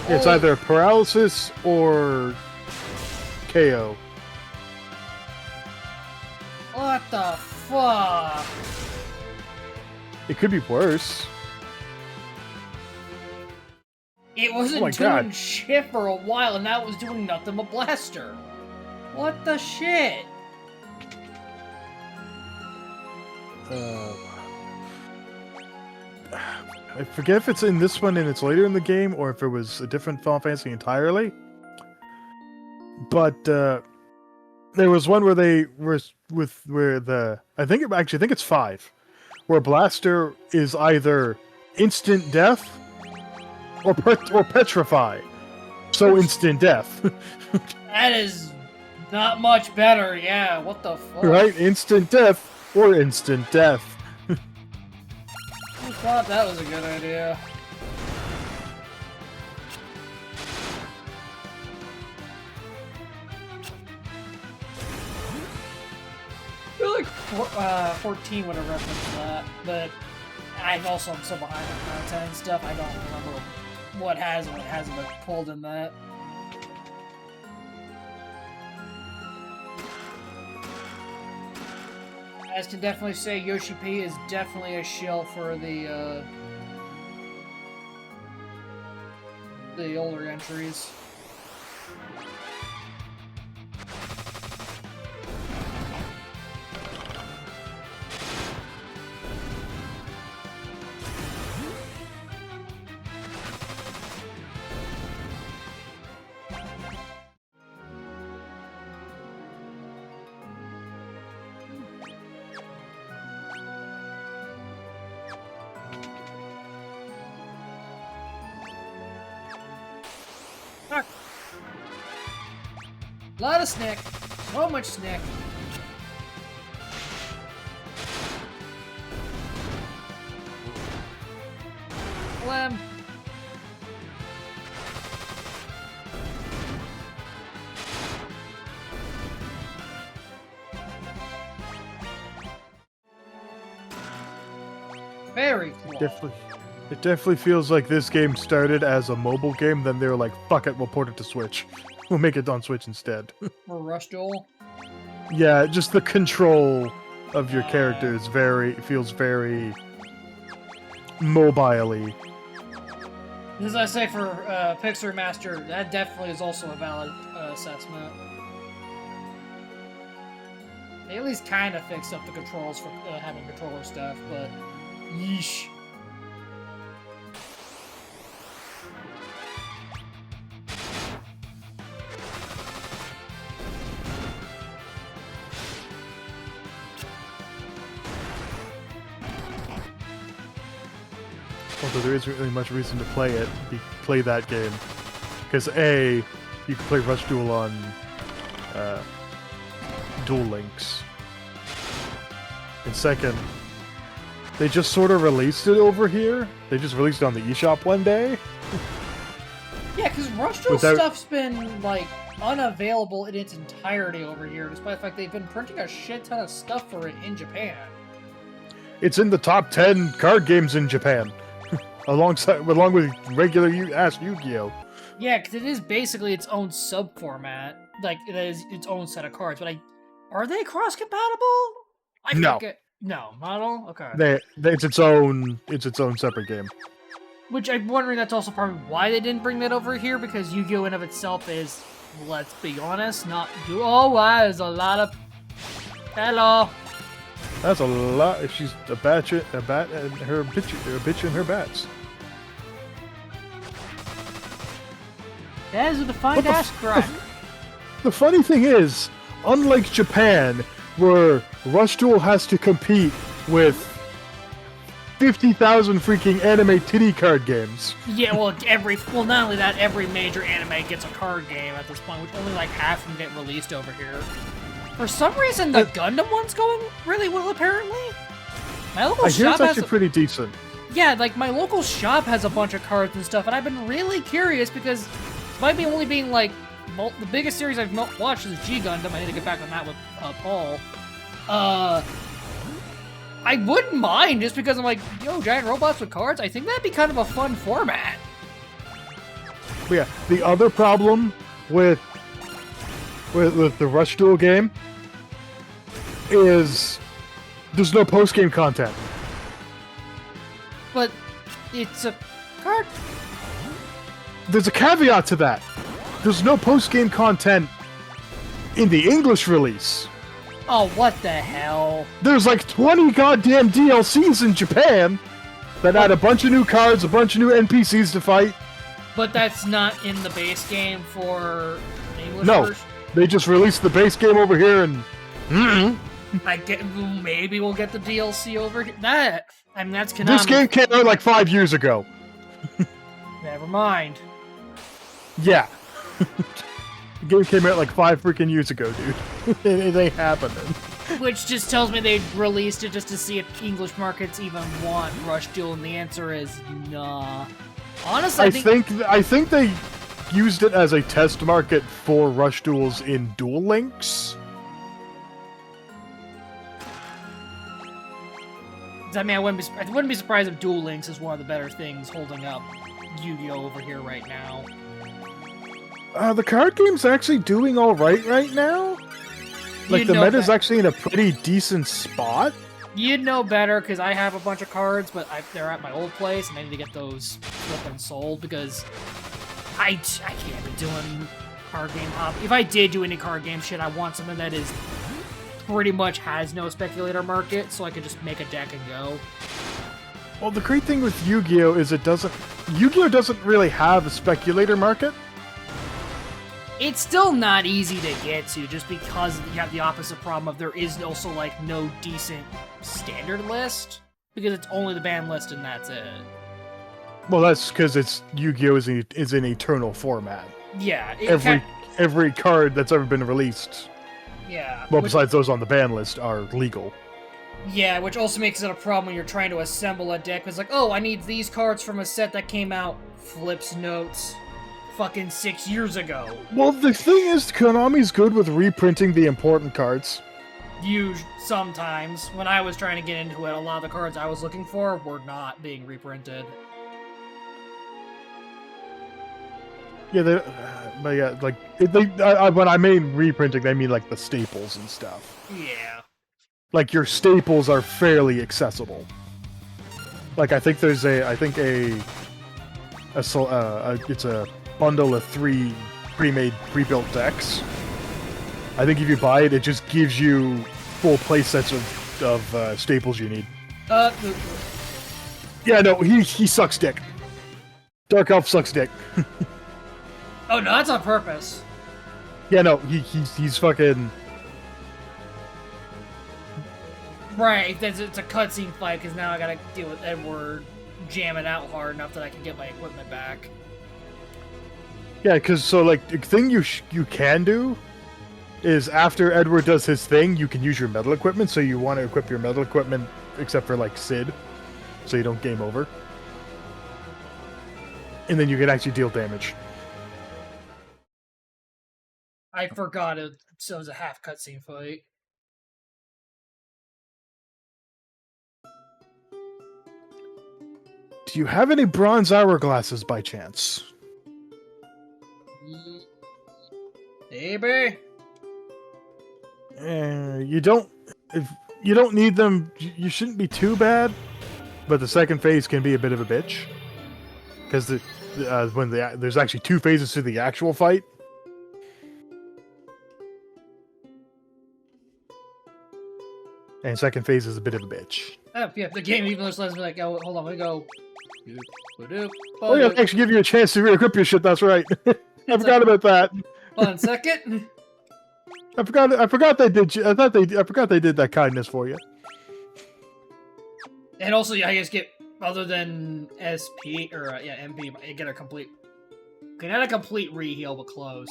It's either paralysis or KO. What the fuck? It could be worse. It wasn't Oh my doing God. shit for a while, and now it was doing nothing but blaster. What the shit? I forget if it's in this one and it's later in the game, or if it was a different Final Fantasy entirely. But there was one where they were I think it's 5, where blaster is either instant death or petrify. So instant death. That is not much better, yeah, what the fuck? Right? Instant death or instant death. Who thought that was a good idea? I feel like 14 would have referenced that, but I'm so behind on content and stuff, I don't remember what has and what hasn't been pulled in that. I can definitely say Yoshi P is definitely a shill for the older entries. Fuck. A lot of snack. So much snack. Blam. Very cool. It definitely feels like this game started as a mobile game, then they were like, fuck it, we'll port it to Switch. We'll make it on Switch instead. For Rush Duel. Yeah, just the control of your character is feels very mobile-y. As I say for Pixar Remaster, that definitely is also a valid assessment. They at least kind of fixed up the controls for having controller stuff, but yeesh. Although there isn't really much reason to play that game. Because A, you can play Rush Duel on Duel Links. And second, they just sort of released it over here. They just released it on the eShop one day. Yeah, because Rush Duel stuff's been, like, unavailable in its entirety over here, despite the fact they've been printing a shit ton of stuff for it in Japan. It's in the top 10 card games in Japan. along with regular ass Yu-Gi-Oh! Yeah, because it is basically its own sub-format. like it is its own set of cards. But are they cross compatible? No. forget. No, model. Okay. It's its own separate game. Which I'm wondering that's also probably why they didn't bring that over here, because Yu-Gi-Oh! In of itself is, let's be honest, not. Oh wow, there's a lot of. Hello. That's a lot. If she's a bat and her bitch and her bats. That is a defined ass cry. The funny thing is, unlike Japan, where Rush Duel has to compete with 50,000 freaking anime titty card games. Yeah, well, not only that, every major anime gets a card game at this point, which only like half of them get released over here. For some reason, the Gundam one's going really well, apparently. My local I hear shop it's actually pretty decent. Yeah, like, my local shop has a bunch of cards and stuff, and I've been really curious because, despite me only being, like, the biggest series I've watched is G Gundam. I need to get back on that with Paul. I wouldn't mind, just because I'm like, yo, giant robots with cards? I think that'd be kind of a fun format. But yeah, the other problem with the Rush Duel game is there's no post-game content. But it's a card. There's a caveat to that. There's no post-game content in the English release. Oh, what the hell? There's like 20 goddamn DLCs in Japan that add a bunch of new cards, a bunch of new NPCs to fight. But that's not in the base game for English No. version? They just released the base game over here and... Maybe we'll get the DLC over here. I mean, that's Konami. This game came out like 5 years ago. Never mind. Yeah. The game came out like 5 freaking years ago, dude. It ain't happening. Which just tells me they released it just to see if English markets even want Rush Duel, and the answer is nah. Honestly, I think they used it as a test market for Rush Duels in Duel Links. I mean, I wouldn't be surprised if Duel Links is one of the better things holding up Yu-Gi-Oh! Over here right now. The card game's actually doing alright right now. Like, the meta's actually in a pretty decent spot. You'd know better, because I have a bunch of cards, but they're at my old place, and I need to get those flipping sold, because I can't be doing card game hop. If I did do any card game shit, I want something that is pretty much has no speculator market, so I could just make a deck and go. Well, the great thing with Yu-Gi-Oh! Is Yu-Gi-Oh! Doesn't really have a speculator market. It's still not easy to get to, just because you have the opposite problem of there is also, like, no decent standard list, because it's only the banned list and that's it. Well, that's because Yu-Gi-Oh! is an eternal format. Yeah. Every card that's ever been released, well, besides those on the ban list, are legal. Yeah, which also makes it a problem when you're trying to assemble a deck. It's like, oh, I need these cards from a set that came out, flips notes, fucking 6 years ago. Well, the thing is, Konami's good with reprinting the important cards. Sometimes. When I was trying to get into it, a lot of the cards I was looking for were not being reprinted. Yeah, but yeah, like, when I mean reprinting, I mean like the staples and stuff. Yeah. Like, your staples are fairly accessible. Like, I think there's it's a bundle of 3 pre-made, pre-built decks. I think if you buy it, it just gives you full playsets of staples you need. Yeah, no, he sucks dick. Dark Elf sucks dick. Oh no, that's on purpose. Yeah, no, he's fucking... Right, it's a cutscene fight, because now I gotta deal with Edward jamming out hard enough that I can get my equipment back. Yeah, because, so, like, the thing you can do is after Edward does his thing, you can use your metal equipment, so you want to equip your metal equipment, except for, like, Sid, so you don't game over. And then you can actually deal damage. I forgot it was a half cutscene fight. Do you have any bronze hourglasses by chance? baby. You don't need them. You shouldn't be too bad, but the second phase can be a bit of a bitch because there's actually 2 phases to the actual fight. And second phase is a bit of a bitch. Oh, yeah, the game even lets me like, oh, hold on, we go. Oh yeah, they actually give you a chance to re-equip your shit. That's right. I forgot about that. 1 second. I forgot they did. I forgot they did that kindness for you. And also, I guess other than SP or MP, you get a complete. Not a complete re-heal, but close.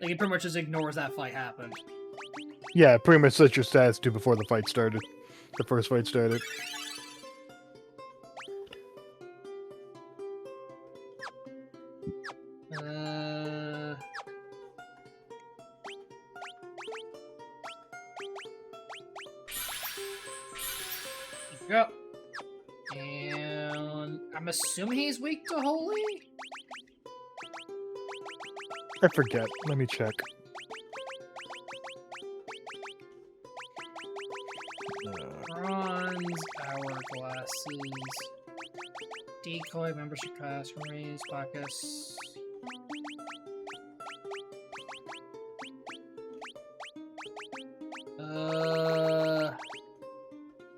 Like it pretty much just ignores that fight happened. Yeah, pretty much set your stats to before the fight started. The first fight started. Go. And I'm assuming he's weak to holy? I forget. Let me check. Bronze, hourglasses, decoy, membership pass, Marines, Bacchus.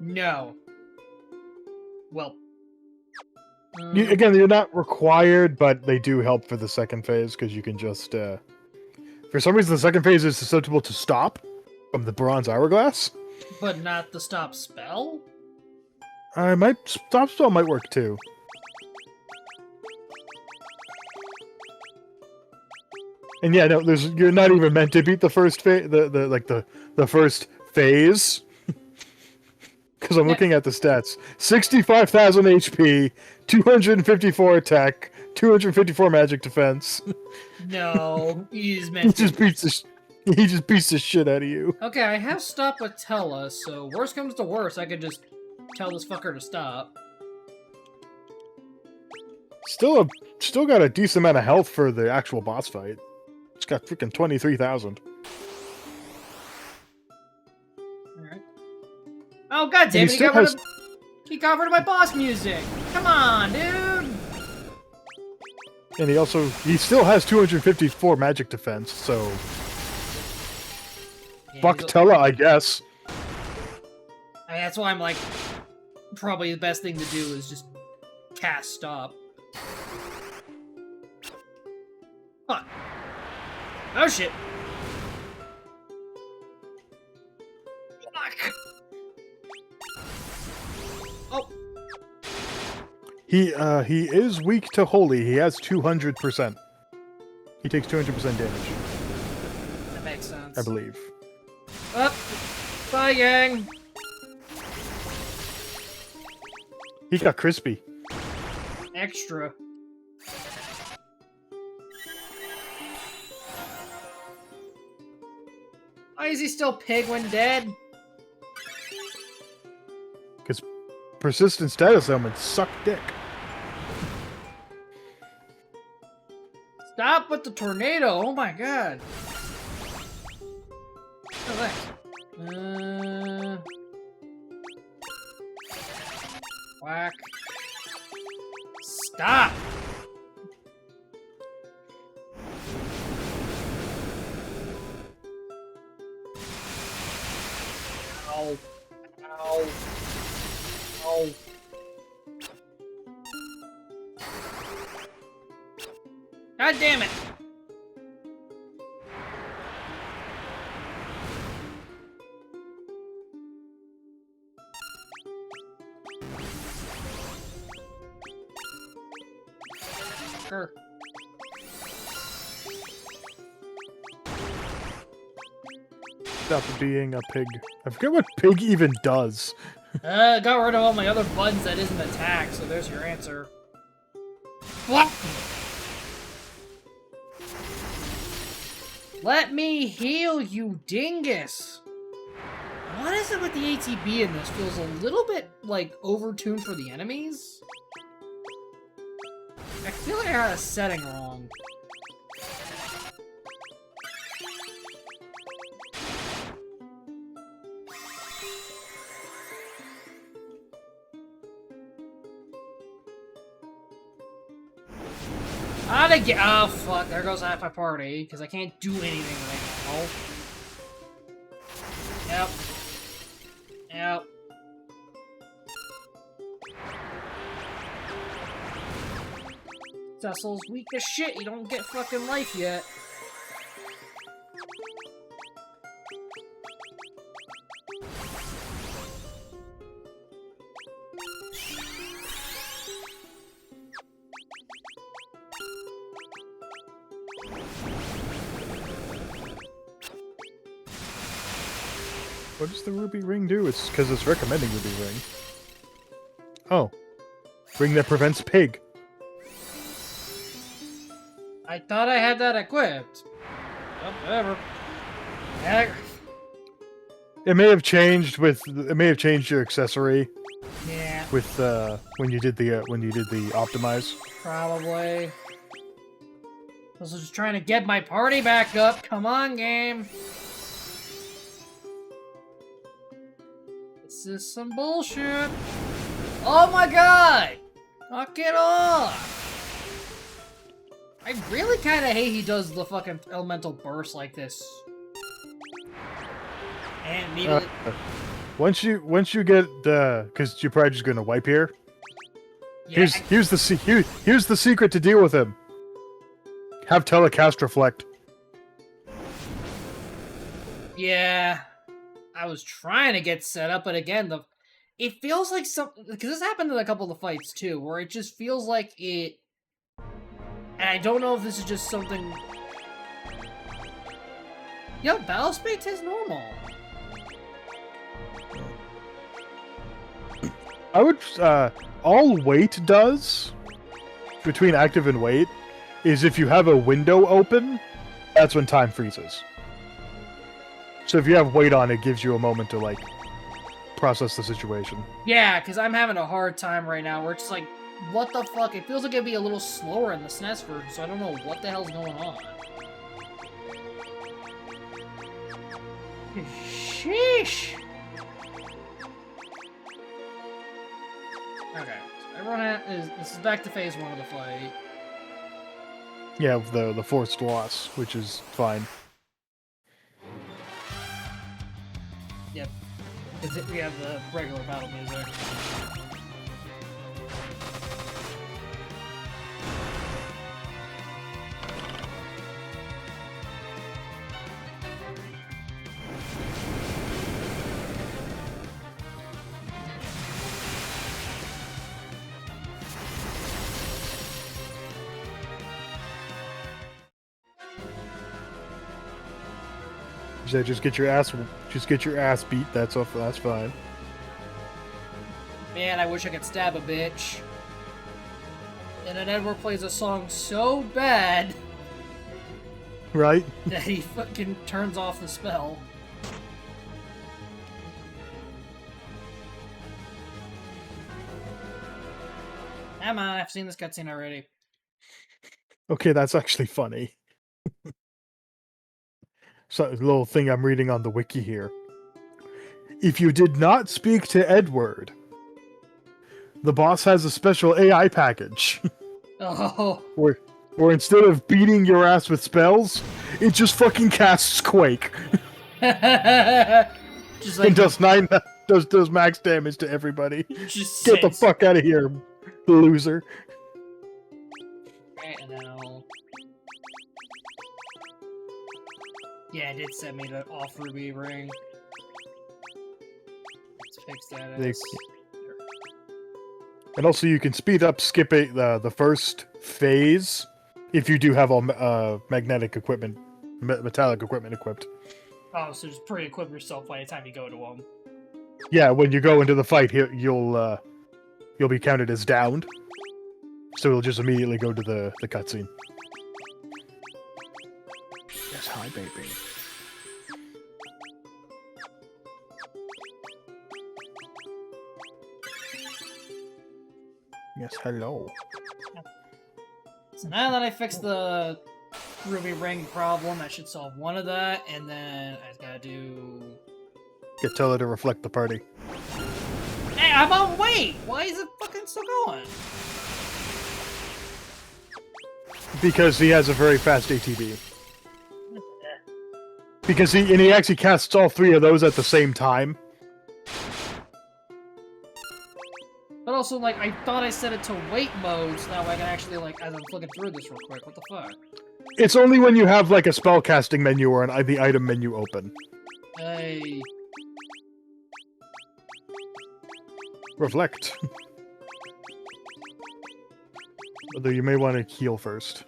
No. Well. Again, you're not required, but they do help for the second phase, because you can just, for some reason, the second phase is susceptible to stop from the bronze hourglass. But not the stop spell? Stop spell might work, too. And yeah, no, you're not even meant to beat the first phase, the first phase. Because I'm looking at the stats. 65,000 HP, 254 attack, 254 magic defense. No, he's meant he just beats the shit out of you. Okay, I have Stop with Tella, so worst comes to worst, I could just tell this fucker to stop. Still got a decent amount of health for the actual boss fight. It's got freaking 23,000. Alright. Oh god damn it, he got rid of my boss music! Come on, dude! And he still has 254 magic defense, so... Yeah, fuck Tella, I guess. That's why I'm like, probably the best thing to do is just cast Stop. Huh. Oh shit! Fuck! Oh! He is weak to holy. He has 200%. He takes 200% damage. That makes sense. I believe. Up! Bye, gang! He got crispy. Extra. Why is he still pig when dead? Because persistent status ailments suck dick. Stop with the tornado! Oh my god! Oh, thanks. Whack. Stop! Ow. Ow. Ow. God damn it! Sure. Stop being a pig. I forget what pig even does. Got rid of all my other buttons that isn't attack, so there's your answer. What? Let me heal, you dingus! What is it with the ATB in this? Feels a little bit, like, overtuned for the enemies? I feel like I had a setting wrong. How'd I get? Oh fuck! There goes half my party because I can't do anything right now. Yep. Yep. Cecil's weak as shit. You don't get fucking life yet. What does the ruby ring do? It's because it's recommending ruby ring. Oh. Ring that prevents pig. I thought I had that equipped. Well, whatever. Yeah. It may have changed with. It may have changed your accessory Yeah, with when you did the optimize. probably. I was just trying to get my party back up. Come on, game. This is some bullshit. Oh my god! Knock it off! I really kind of hate he does the fucking elemental burst like this. And immediately... Once you get because you're probably just gonna wipe here. Yeah, Here's the secret to deal with him. Have telecast reflect. yeah. I was trying to get set up, but again, it feels like something... Because this happened in a couple of the fights, too, where it just feels like it... And I don't know if this is just something... Yo, battle speed is normal. I would all wait does between active and wait is if you have a window open, that's when time freezes. So if you have wait on, it gives you a moment to like process the situation. Yeah, because I'm having a hard time right now where it's just like, what the fuck? It feels like it'd be a little slower in the SNES version, so I don't know what the hell's going on. Sheesh! Okay, so everyone this is back to phase 1 of the fight. Yeah, the forced loss, which is fine. Yep. Because we have the regular battle music. So just get your ass beat. That's fine. Man, I wish I could stab a bitch. And then Edward plays a song so bad Right? that he fucking turns off the spell. Come on, I've seen this cutscene already. Okay, that's actually funny. So, a little thing I'm reading on the wiki here. If you did not speak to Edward, the boss has a special AI package. Oh. Where instead of beating your ass with spells, it just fucking casts Quake. Just like And does max damage to everybody. just Get the sends- fuck out of here, loser. Right now. Yeah, it did send me the off ruby ring. Let's fix that. And also, you can speed up skipping the first phase if you do have all magnetic equipment, metallic equipment equipped. Oh, so just pre-equip yourself by the time you go to them. Yeah, when you go into the fight, you'll be counted as downed, so you'll just immediately go to the cutscene. Yes, hi, baby. Yes, hello. So now that I fixed the ruby ring problem, that should solve one of that, and then I just gotta do... Get Tella to reflect the party. Hey, I'm on wait! Why is it fucking still going? Because he has a very fast ATB. Because he actually casts all 3 of those at the same time. But also, like, I thought I set it to wait mode, so that way I can actually, like, as I'm flicking through this real quick, what the fuck? It's only when you have, like, a spellcasting menu or the item menu open. Hey. Reflect. Although you may want to heal first.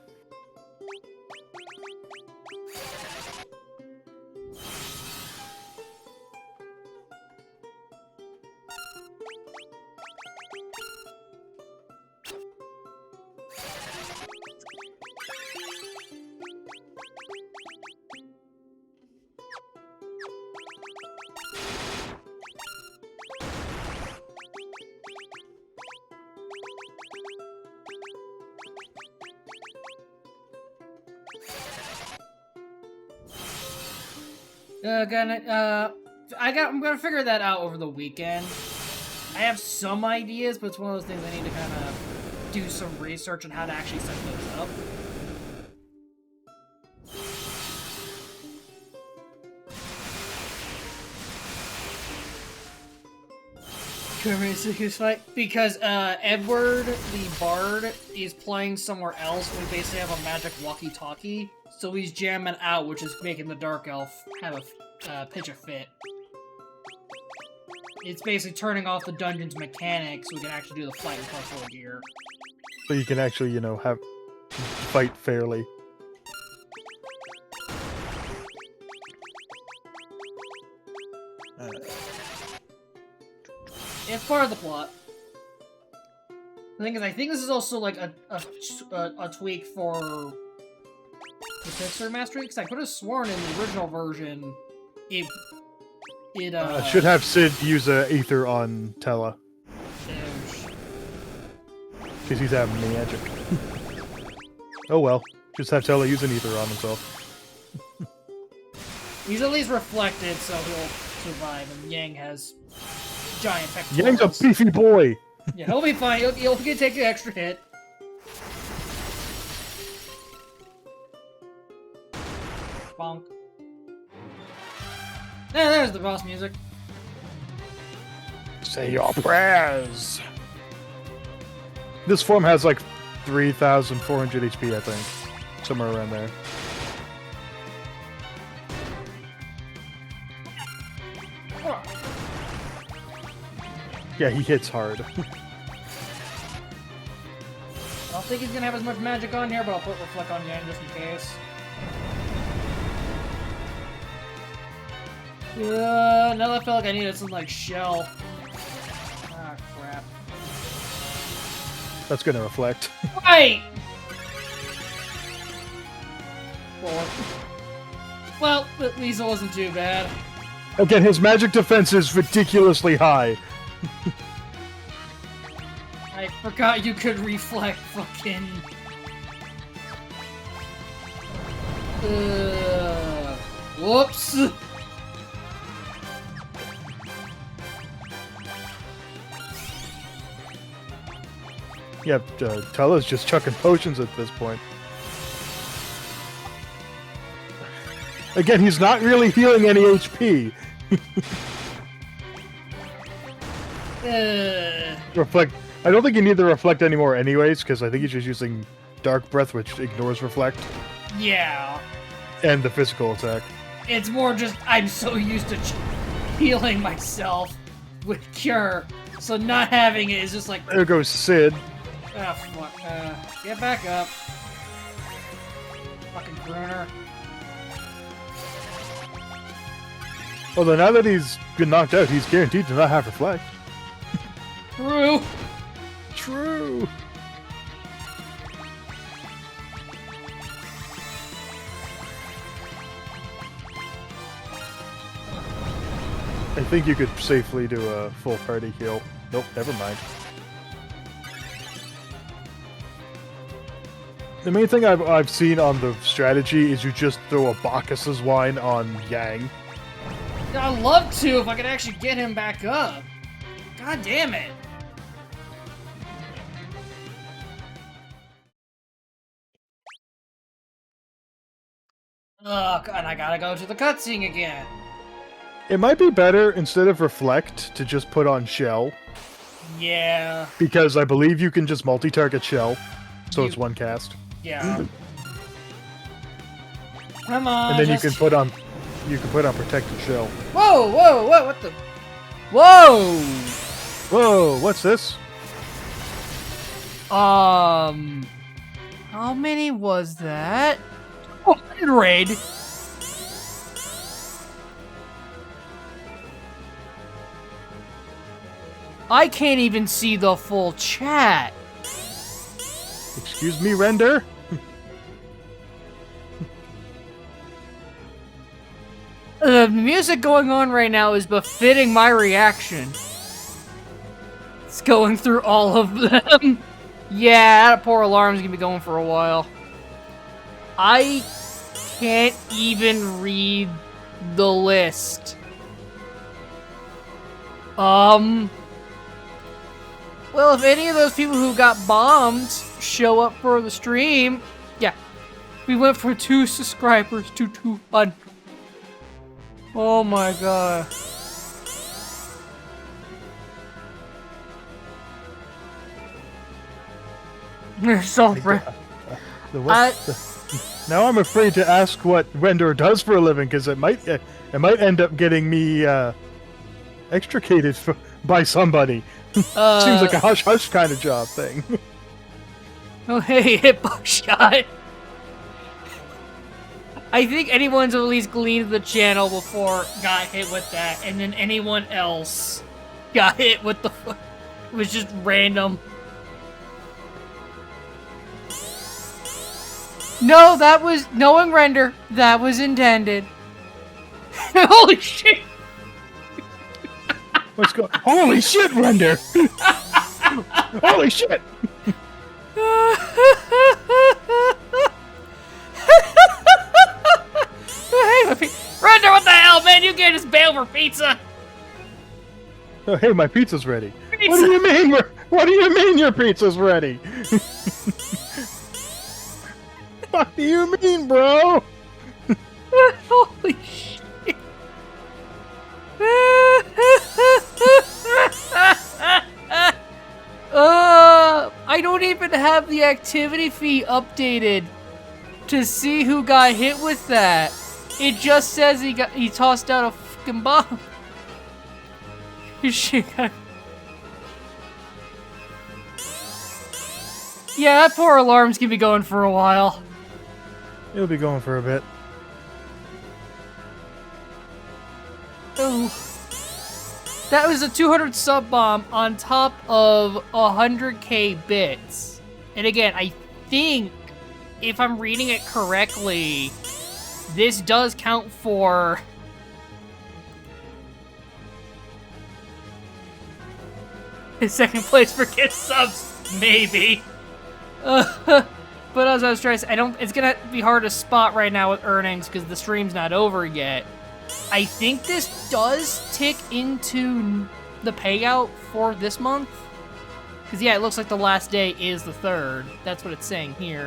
I'm gonna figure that out over the weekend. I have some ideas, but it's one of those things I need to kind of do some research on how to actually set those up. Because Edward, the bard, is playing somewhere else. We basically have a magic walkie-talkie, so he's jamming out, which is making the dark elf have a pitch a fit. It's basically turning off the dungeon's mechanics so we can actually do the fight with our full gear. So you can actually, you know, fight fairly. It's part of the plot. The thing is, I think this is also like a tweak for the 6 remaster, because I could have sworn in the original version it should have Sid use Aether on Tella. Because he's having magic. Oh well. Just have Tella use an Aether on himself. He's at least reflected, so he'll survive, and Yang has giant pectorals. Yang's a beefy boy! Yeah, he'll be fine. He'll take an extra hit. Bonk. Yeah, there's the boss music. Say your prayers! This form has like 3,400 HP, I think. Somewhere around there. Yeah, he hits hard. I don't think he's gonna have as much magic on here, but I'll put Reflect on Yang just in case. Now I felt like I needed some, like, shell. Ah, crap. That's gonna reflect. Right! 4. Well, at least it wasn't too bad. Again, his magic defense is ridiculously high. I forgot you could reflect fucking... Whoops! Yep, Tella's just chucking potions at this point. Again, he's not really healing any HP. Reflect. I don't think you need to reflect anymore anyways, because I think he's just using Dark Breath, which ignores reflect. Yeah. And the physical attack. It's more just, I'm so used to healing myself with Cure, so not having it is just like... There goes Sid. Ah, fuck. Get back up. Fucking Bruner. Although now that he's been knocked out, he's guaranteed to not have reflect. True. True. I think you could safely do a full party heal. Nope, never mind. The main thing I've seen on the strategy is you just throw a Bacchus's wine on Yang. I'd love to if I could actually get him back up. God damn it. Ugh, and I gotta go to the cutscene again. It might be better, instead of reflect, to just put on shell. Yeah. Because I believe you can just multi-target shell, so You- it's one cast. Yeah. Come on. And then just- you can put on protected shell. Whoa, whoa, whoa, what the? Whoa! Whoa, what's this? How many was that? 100! I can't even see the full chat. Excuse me, render? The music going on right now is befitting my reaction. It's going through all of them. Yeah, that poor alarm's gonna be going for a while. I can't even read the list. Well, if any of those people who got bombed show up for the stream, yeah. We went from 2 subscribers to 200. Oh my god. You're so Now I'm afraid to ask what render does for a living, because it might end up getting me extricated by somebody. Seems like a hush-hush kind of job thing. Oh hey, hitbox shot. I think anyone's at least gleaned the channel before got hit with that, and then anyone else got hit with the... It was just random. No, that was... Knowing render, that was intended. Holy shit! Let's go. Holy shit, render! Holy shit! Render, what the hell, man? You can't just bail for pizza. Oh, hey, my pizza's ready. Pizza. What do you mean? What do you mean your pizza's ready? What do you mean, bro? Holy shit. I don't even have the activity feed updated to see who got hit with that. It just says he tossed out a fucking bomb. Shit. Yeah, that poor alarm's gonna be going for a while. It'll be going for a bit. Oh. That was a 200 sub bomb on top of 100k bits. And again, I think, if I'm reading it correctly, this does count for... second place for kids subs, maybe. But as I was trying to say, it's gonna be hard to spot right now with earnings because the stream's not over yet. I think this does tick into the payout for this month. Because, yeah, it looks like the last day is the 3rd. That's what it's saying here.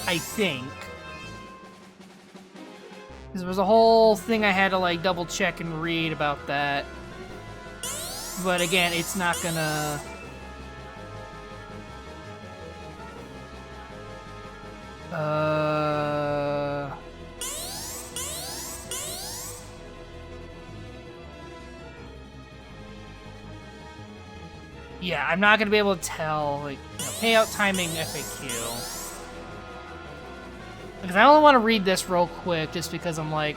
I think. Because there was a whole thing I had to, like, double check and read about that. But, again, it's not gonna... Yeah, I'm not gonna be able to tell, like, payout timing FAQ. Because I only want to read this real quick, just because I'm like...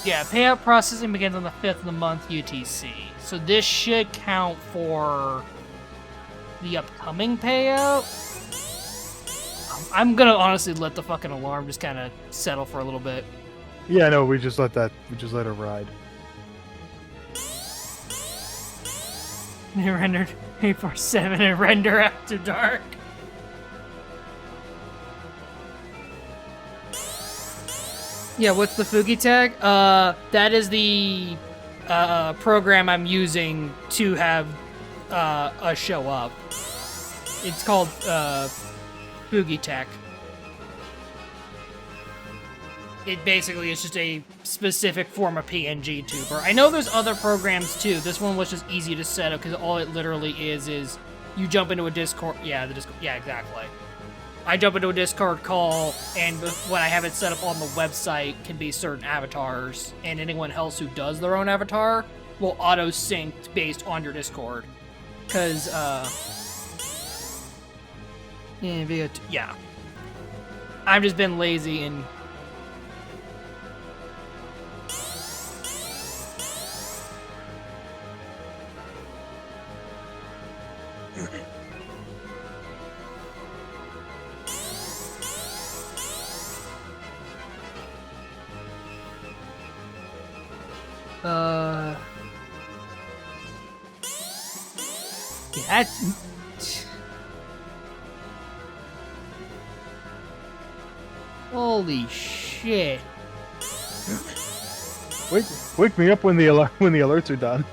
Yeah, payout processing begins on the 5th of the month UTC. So this should count for the upcoming payout. I'm gonna honestly let the fucking alarm just kind of settle for a little bit. Yeah, no, we just let her ride. It rendered 24/7 and render after dark. Yeah, what's the Fugi tag? That is the program I'm using to have us show up. It's called Fugi Tech. It basically is just a specific form of PNG tuber. I know there's other programs too. This one was just easy to set up because all it literally is you jump into a Discord. Yeah, the Discord. Yeah, exactly. I jump into a Discord call, and when I have it set up on the website, can be certain avatars, and anyone else who does their own avatar will auto-sync based on your Discord. Because, yeah. I've just been lazy and... Yeah, that's... Holy shit. Wake me up when the alerts are done.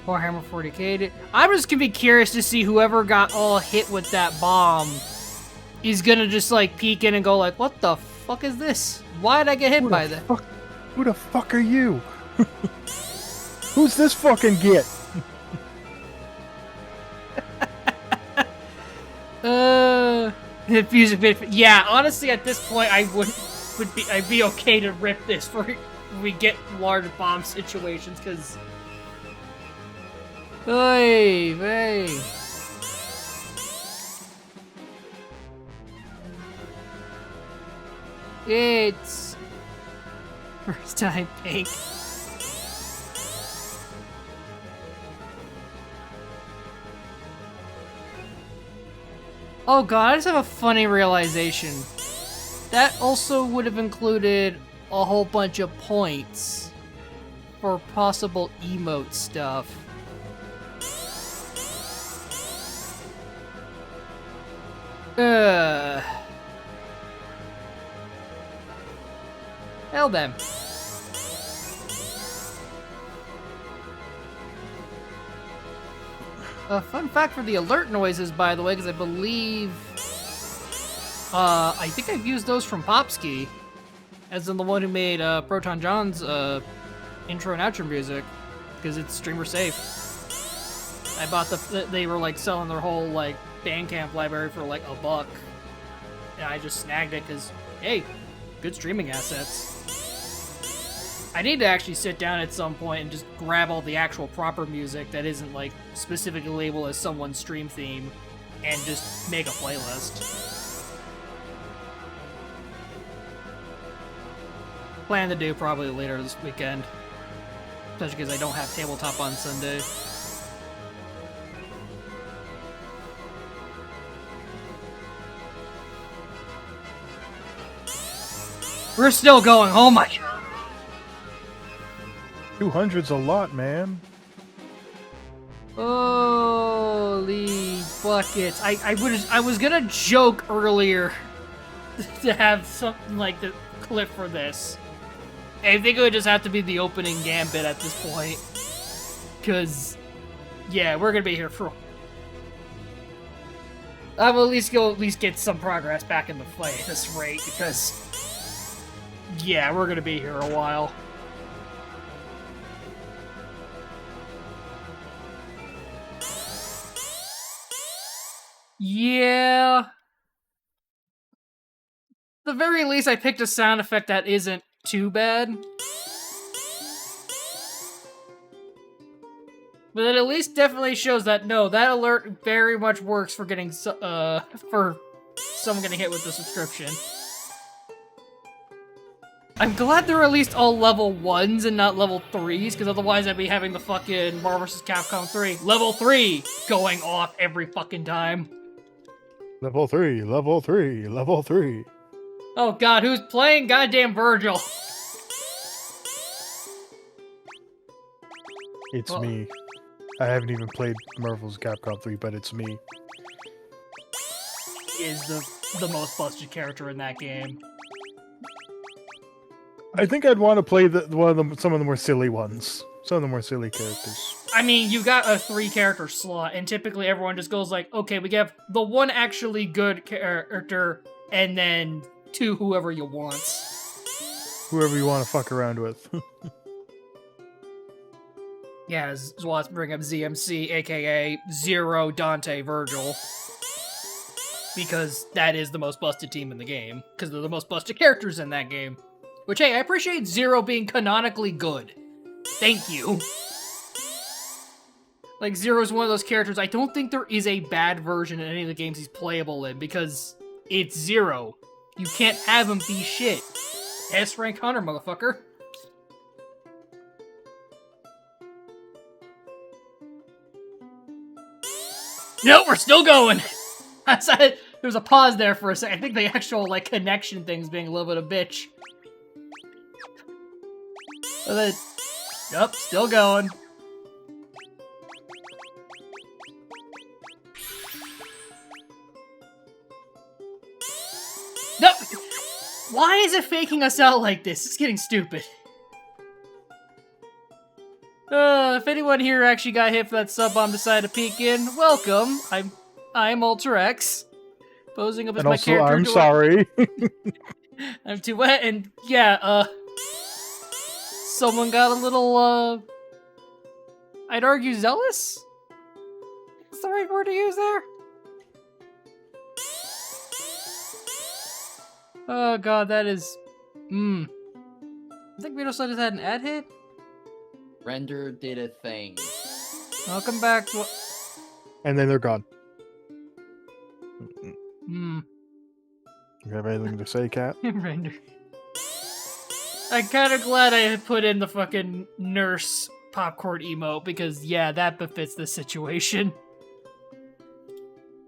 Warhammer 40k. I'm just gonna be curious to see whoever got all hit with that bomb is gonna just like peek in and go like, what the fuck is this? Why did I get hit by that? Who the fuck are you? Who's this fucking git? Music bit. Yeah, honestly, at this point, I'd be okay to rip this for when we get large bomb situations, because. Hey. It's first time pink. Oh god, I just have a funny realization. That also would have included a whole bunch of points for possible emote stuff. Hell then. A fun fact for the alert noises, by the way, because I believe... I think I've used those from Popski, as in the one who made Proton John's intro and outro music, because it's streamer safe. I bought they were like selling their whole like Bandcamp library for like $1, and I just snagged it because, hey, good streaming assets. I need to actually sit down at some point and just grab all the actual proper music that isn't like specifically labeled as someone's stream theme and just make a playlist. Plan to do probably later this weekend, especially because I don't have tabletop on Sunday. We're still going, oh my god. 200's a lot, man. Holy buckets. I was gonna joke earlier to have something like the clip for this. I think it would just have to be the opening gambit at this point. Cause, yeah, we're gonna be here for... I will at least get some progress back in the fight at this rate, because... yeah, we're gonna be here a while. Yeah. At the very least, I picked a sound effect that isn't too bad. But it at least definitely shows that, no, that alert very much works for getting, for someone getting hit with the subscription. I'm glad they're at least all level 1s and not level 3s, because otherwise I'd be having the fucking Marvel vs. Capcom 3 level 3 going off every fucking time. Level 3, level 3, level 3. Oh god, who's playing goddamn Virgil? It's me. I haven't even played Marvel's Capcom 3, but it's me. Is the most busted character in that game. I think I'd want to play some of the more silly ones. Some of the more silly characters. I mean, you got a 3-character slot, and typically everyone just goes like, okay, we have the one actually good character, and then 2 whoever you want. Whoever you want to fuck around with. Yeah, Zwats bring up ZMC, aka Zero, Dante, Virgil. Because that is the most busted team in the game. Because they're the most busted characters in that game. Which, hey, I appreciate Zero being canonically good. Thank you. Like, Zero's one of those characters, I don't think there is a bad version in any of the games he's playable in, because it's Zero. You can't have him be shit. S-rank hunter, motherfucker. Nope, we're still going! I said there was a pause there for a second. I think the actual, like, connection thing's being a little bit of a bitch. And then, yep, still going. Nope! Why is it faking us out like this? It's getting stupid. If anyone here actually got hit for that sub bomb decided to peek in, welcome. I'm Ultra X. Posing up as And my also, character. I'm sorry. I'm too wet, and yeah, someone got a little, I'd argue zealous? That's the right word to use there? Oh god, that is... I think Vito said it had an ad hit? Render did a thing. Welcome back to... And then they're gone. Hmm. You have anything to say, Kat? Render. I'm kinda glad I had put in the fucking nurse popcorn emote, because yeah, that befits the situation.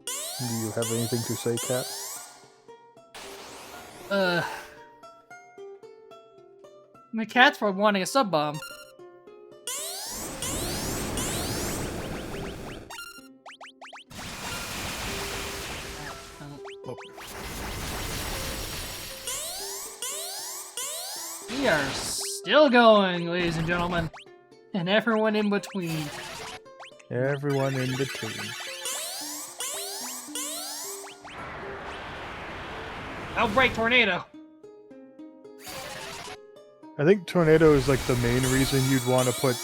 Do you have anything to say, Kat? The cat's probably wanting a sub bomb. Oh. We are still going, ladies and gentlemen. And everyone in between. Everyone in between. Outbreak tornado. I think tornado is like the main reason you'd want to put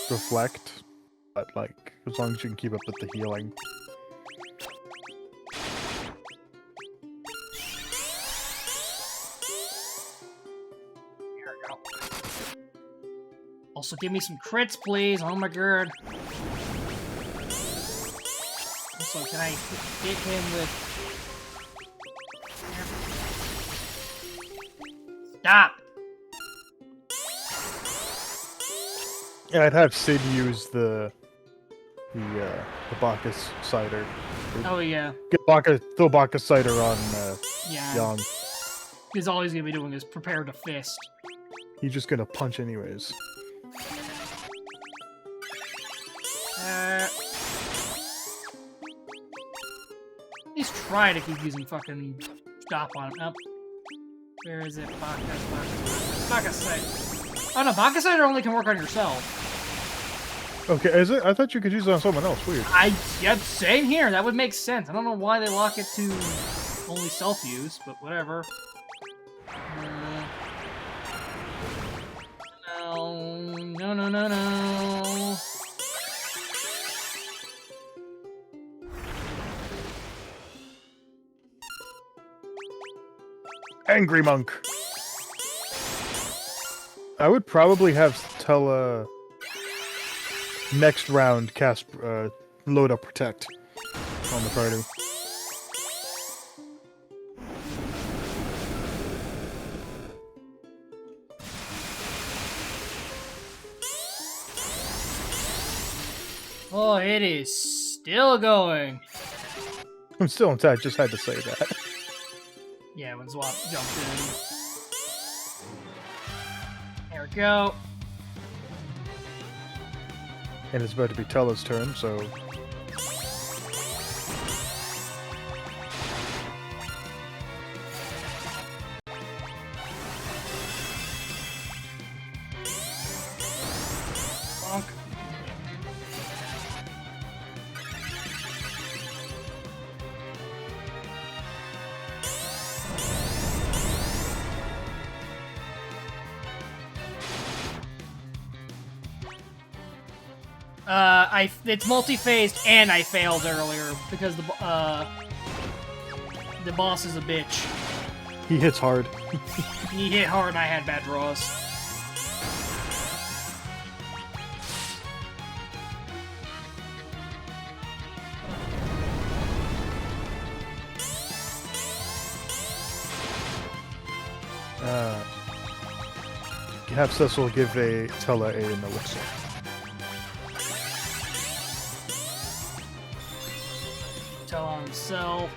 reflect, but like as long as you can keep up with the healing. Here we go. Also, give me some crits, please. Oh my god. Also, can I hit him with... Stop! Yeah, I'd have Sid use the Bacchus cider. Oh yeah. Throw Bacchus cider on Yeah. Young. He's all he's gonna be doing is prepare to fist. He's just gonna punch anyways. Please try to keep using fucking stop on him. Nope. Where is it? Bacchus cider. Oh no, Bacchus cider only can work on yourself. Okay, is it? I thought you could use it on someone else. Weird. Yep, same here. That would make sense. I don't know why they lock it to only self-use, but whatever. No. Angry Monk. I would probably have Tella next round cast load up protect on the party. Oh, it is still going. I'm still inside, just had to say that. Yeah, when Zwap jumped in. There we go. And it's about to be Tella's turn, so... Bonk. It's multi-phased and I failed earlier because the boss is a bitch. He hits hard. He hit hard and I had bad draws. Have Cecil give Tella an elixir. Tell him himself.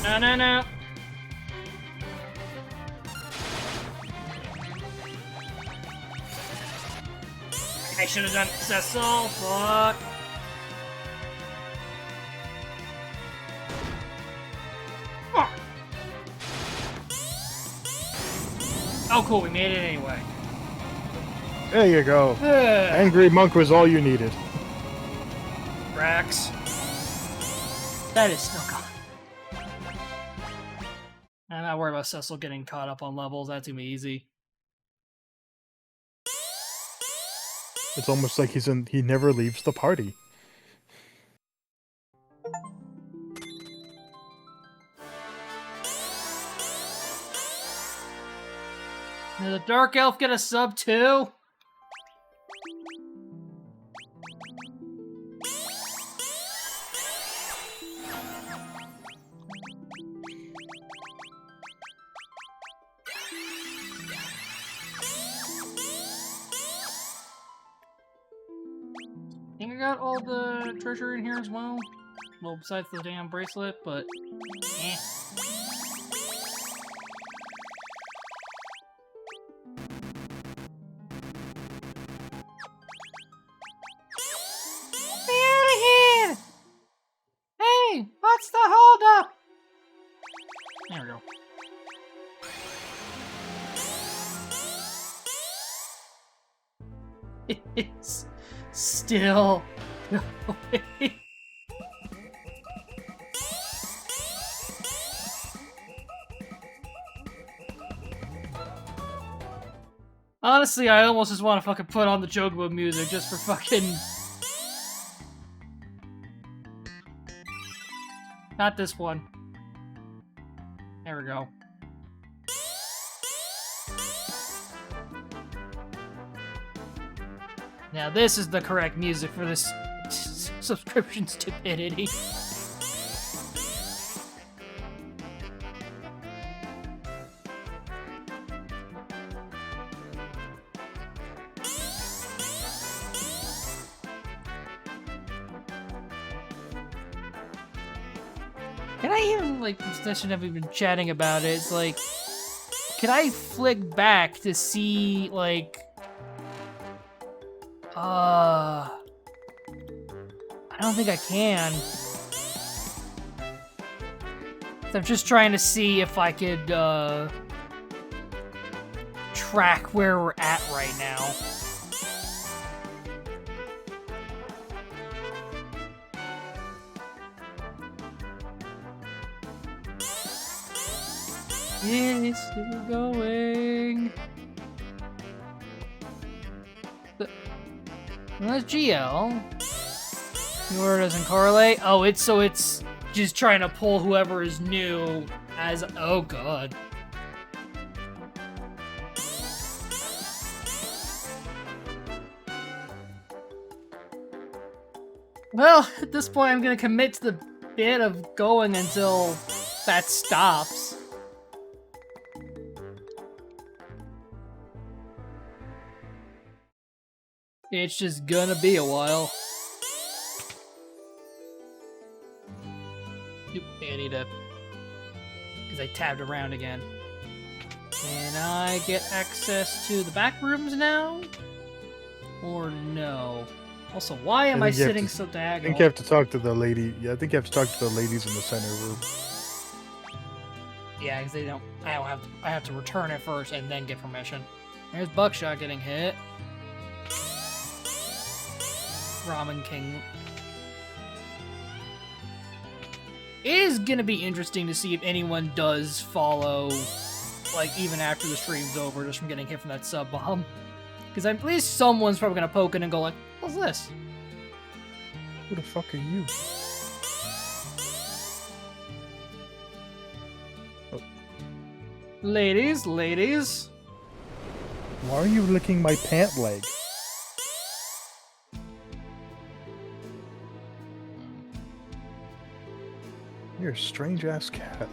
No. I should have done Cecil. Fuck. Fuck. Oh, cool. We made it anyway. There you go. Angry Monk was all you needed. Rax. That is still gone. I'm not worried about Cecil getting caught up on levels. That's gonna be easy. It's almost like he never leaves the party. Did the Dark Elf get a sub too? I think I got all the treasure in here as well. Well, besides the damn bracelet, but eh. Get me out of here! Hey, what's the holdup? There we go. It's still going. Honestly, I almost just want to fucking put on the Chocobo music just for fucking... Not this one. There we go. Now this is the correct music for this subscription stupidity. Can I even, like, I shouldn't have even been chatting about it. It's like, can I flick back to see, like, I don't think I can. I'm just trying to see if I could, track where we're at right now. It's still going. That's GL. The order doesn't correlate. Oh, it's just trying to pull whoever is new as. Oh god. Well, at this point, I'm gonna commit to the bit of going until that stops. It's just gonna be a while. Oop, I need to... Because I tabbed around again. Can I get access to the back rooms now? Or no? Also, why am I think you have sitting to- so I diagonal? think you have to talk to the lady. Yeah, I think you have to talk to the ladies in the center room. Yeah, because they don't. I have to return it first and then get permission. There's Buckshot getting hit. Ramen King. It is gonna be interesting to see if anyone does follow, like, even after the stream's over, just from getting hit from that sub bomb. Because at least someone's probably gonna poke in and go like, "What's this?" Who the fuck are you? Ladies, ladies. Why are you licking my pant leg? You're a strange ass cat.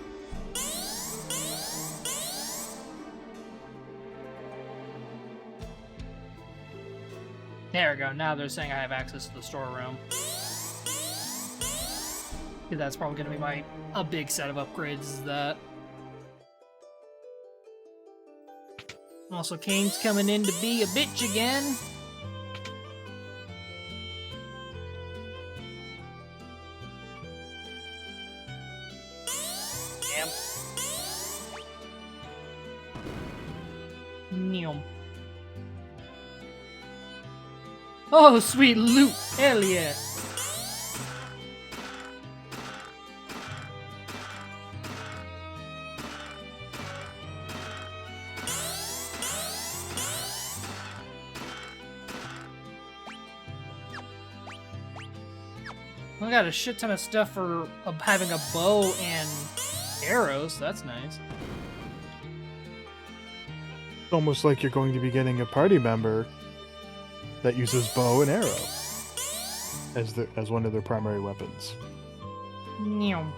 There we go. Now they're saying I have access to the storeroom. That's probably gonna be a big set of upgrades. Is that? Also, Kane's coming in to be a bitch again. Yep. Neom. Oh, sweet loot! Hell yeah! I got a shit ton of stuff for having a bow and arrows. That's nice. It's almost like you're going to be getting a party member that uses bow and arrow as one of their primary weapons. Neom.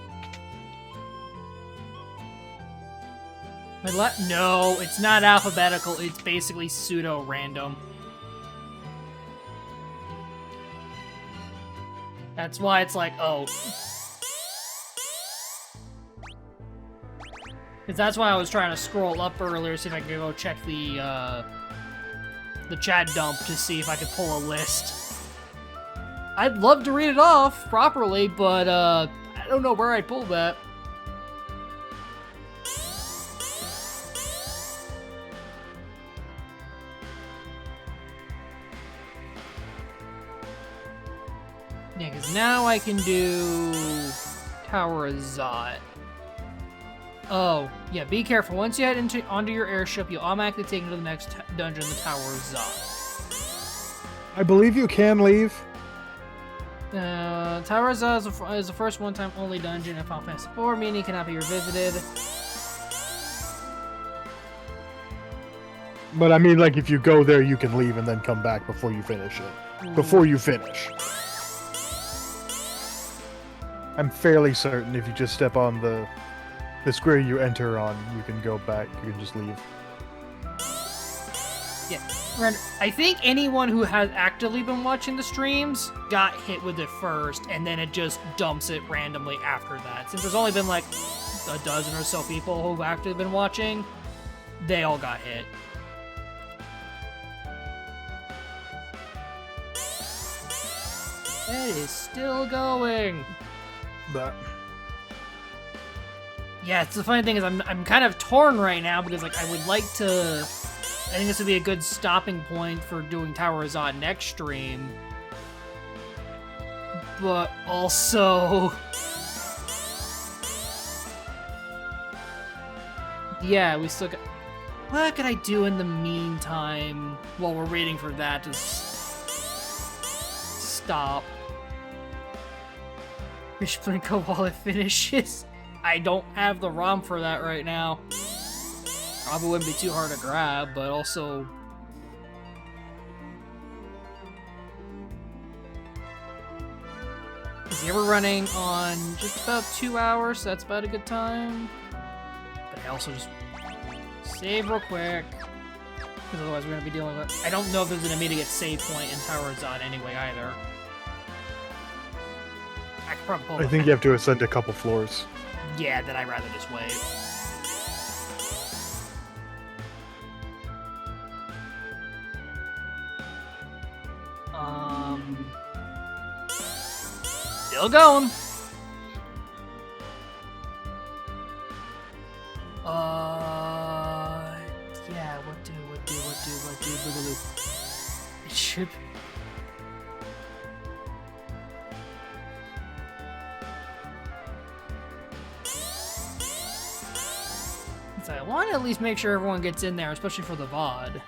No, it's not alphabetical. It's basically pseudo-random. That's why it's like, oh. Because that's why I was trying to scroll up earlier, see if I could go check the chat dump to see if I could pull a list. I'd love to read it off properly, but I don't know where I'd pull that. Yeah, because now I can do Tower of Zot. Oh, yeah, be careful. Once you head onto your airship, you'll automatically take you to the next dungeon, the Tower of Zot. I believe you can leave. Tower of Zot is the first one-time only dungeon in Final Fantasy IV, meaning it cannot be revisited. But I mean, like, if you go there, you can leave and then come back before you finish it. Before you finish. I'm fairly certain if you just step on the square you enter on, you can go back. You can just leave. Yeah. I think anyone who has actively been watching the streams got hit with it first, and then it just dumps it randomly after that. Since there's only been like a dozen or so people who've actively been watching, they all got hit. It is still going. But yeah, it's the funny thing is I'm kind of torn right now because like I would like to. I think this would be a good stopping point for doing Tower of Zod next stream, but also, yeah, we still got. What could I do in the meantime while we're waiting for that to stop? Fish Plinko while it finishes. I don't have the ROM for that right now. Probably wouldn't be too hard to grab, but also... Is he ever running on just about 2 hours? So that's about a good time. But I also just save real quick. Because otherwise we're going to be dealing with... I don't know if there's an immediate save point in Tower of Zod anyway either. I could probably pull I think you have to ascend a couple floors. Yeah, then I'd rather just wait. Still going. Yeah, what do, boogaloo. It should... So I want to at least make sure everyone gets in there, especially for the VOD.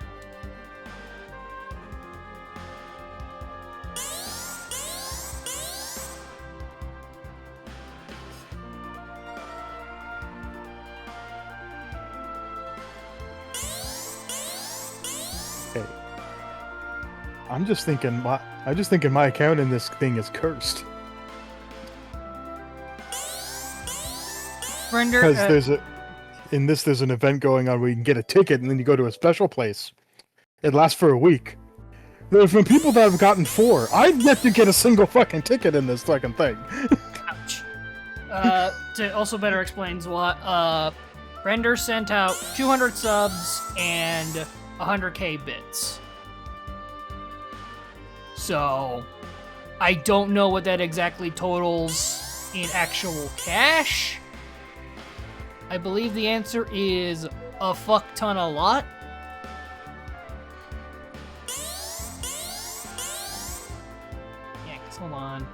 Hey, I'm just thinking my account in this thing is cursed. Render, Because there's an event going on where you can get a ticket and then you go to a special place. It lasts for a week. There's been people that have gotten 4. I've yet to get a single fucking ticket in this fucking thing. ouch. To also better explains what, Render sent out 200 subs and 100k bits. So, I don't know what that exactly totals in actual cash. I believe the answer is a fuck ton a lot. Yeah, 'cause hold on.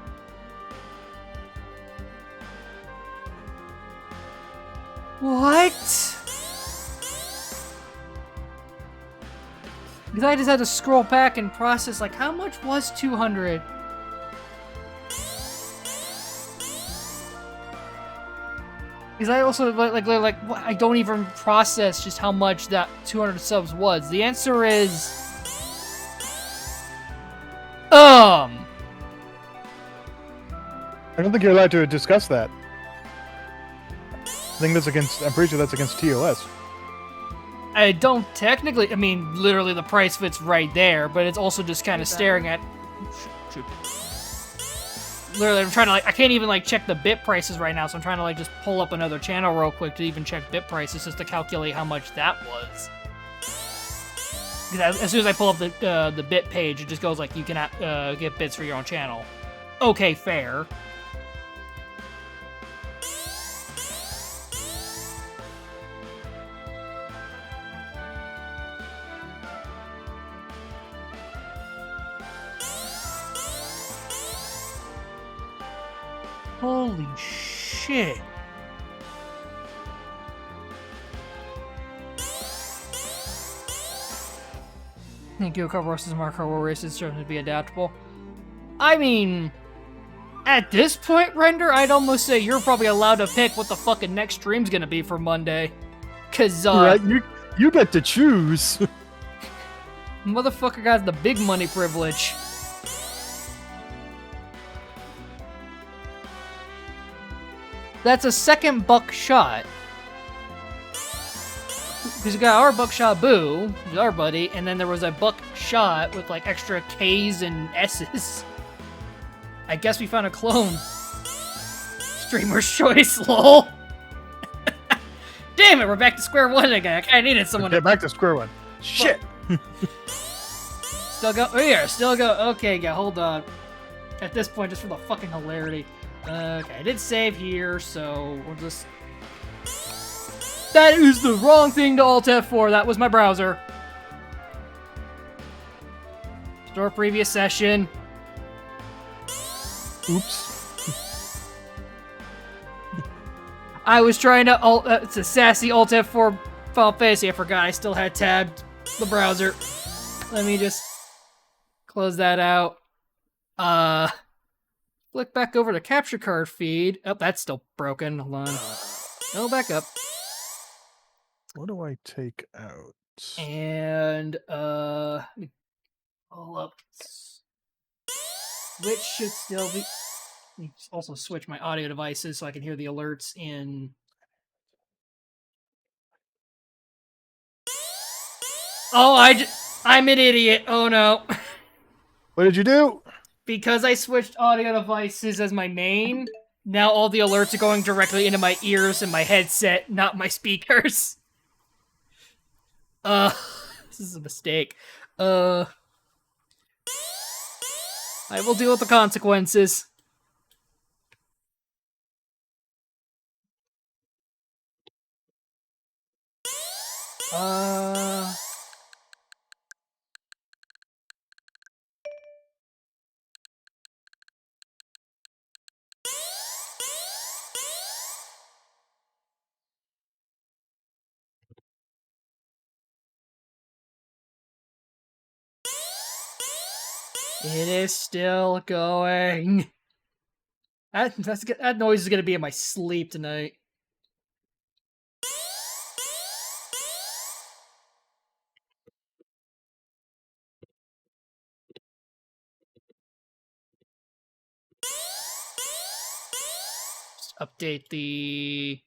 What? Because I just had to scroll back and process, like, how much was 200? Because I also, like, I don't even process just how much that 200 subs was. The answer is... I don't think you're allowed to discuss that. I'm pretty sure that's against TOS. I don't technically, I mean, literally the price fits right there, but it's also just kind of staring at... Shoot. Literally, I'm trying to, like, I can't even, like, check the bit prices right now, so I'm trying to, like, just pull up another channel real quick to even check bit prices just to calculate how much that was. Because as soon as I pull up the bit page, it just goes, like, you cannot get bits for your own channel. Okay, fair. Holy shit. Thank you, Car Races, Marco War Races, starting to be adaptable. I mean, at this point, Render, I'd almost say you're probably allowed to pick what the fucking next stream's gonna be for Monday. Cause, Right, you get to choose. Motherfucker got the big money privilege. That's a second buckshot. Because we got our buckshot Boo, who's our buddy, and then there was a buckshot with like extra K's and S's. I guess we found a clone. Streamer's choice, lol. Damn it, we're back to square one again. I kinda needed someone Get back to square one. Shit! Still go. Oh yeah, still go. Okay, yeah, hold on. At this point, just for the fucking hilarity. Okay, I did save here, so we'll just... That is the wrong thing to Alt F4. That was my browser. Store previous session. Oops. I was trying to it's a sassy Alt F4 Final Fantasy. I forgot I still had tabbed the browser. Let me just close that out. Flick back over to capture card feed. Oh, that's still broken. Hold on. No, back up. What do I take out? And, let me pull up. Which should still be... Let me also switch my audio devices so I can hear the alerts in... Oh, I'm an idiot. Oh, no. What did you do? Because I switched audio devices as my main, now all the alerts are going directly into my ears and my headset, not my speakers. This is a mistake. I will deal with the consequences. It is still going. That noise is gonna be in my sleep tonight. Just update the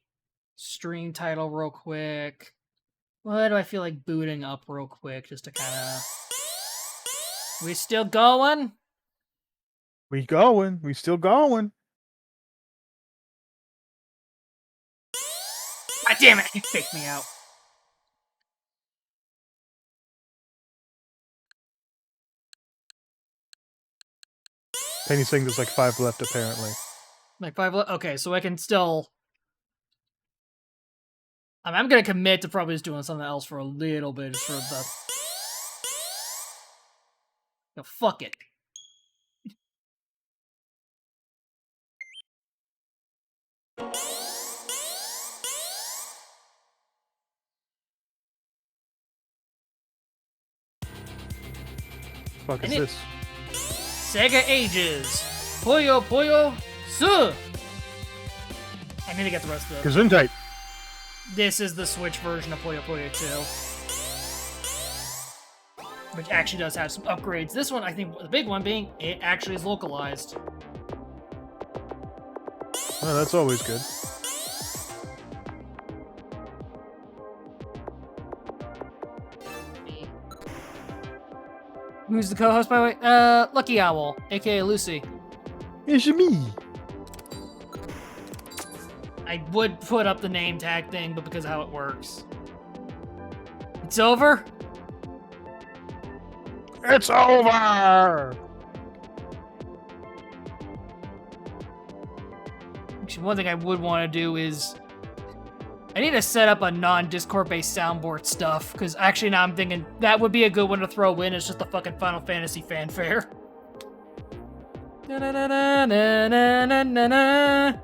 stream title real quick. What do I feel like booting up real quick just to kind of... We still going? We going. We still going. God damn it! It faked me out. Penny's saying there's like 5 left, apparently. Like 5 left? Okay, so I can still... I'm gonna commit to probably just doing something else for a little bit, just for the... No, fuck it. Fuck is And this? Sega Ages. Puyo Puyo Su. I need to get the rest of the... Gesundheit. This is the Switch version of Puyo Puyo 2. Which actually does have some upgrades. This one, I think, the big one being, it actually is localized. Oh, that's always good. Who's the co-host, by the way? Lucky Owl, aka Lucy. It's me. I would put up the name tag thing, but because of how it works. It's over? It's over! Actually, one thing I would want to do is... I need to set up a non-Discord based soundboard stuff, because actually now I'm thinking that would be a good one to throw in. It's just the fucking Final Fantasy fanfare. Na-na-na-na-na-na-na-na.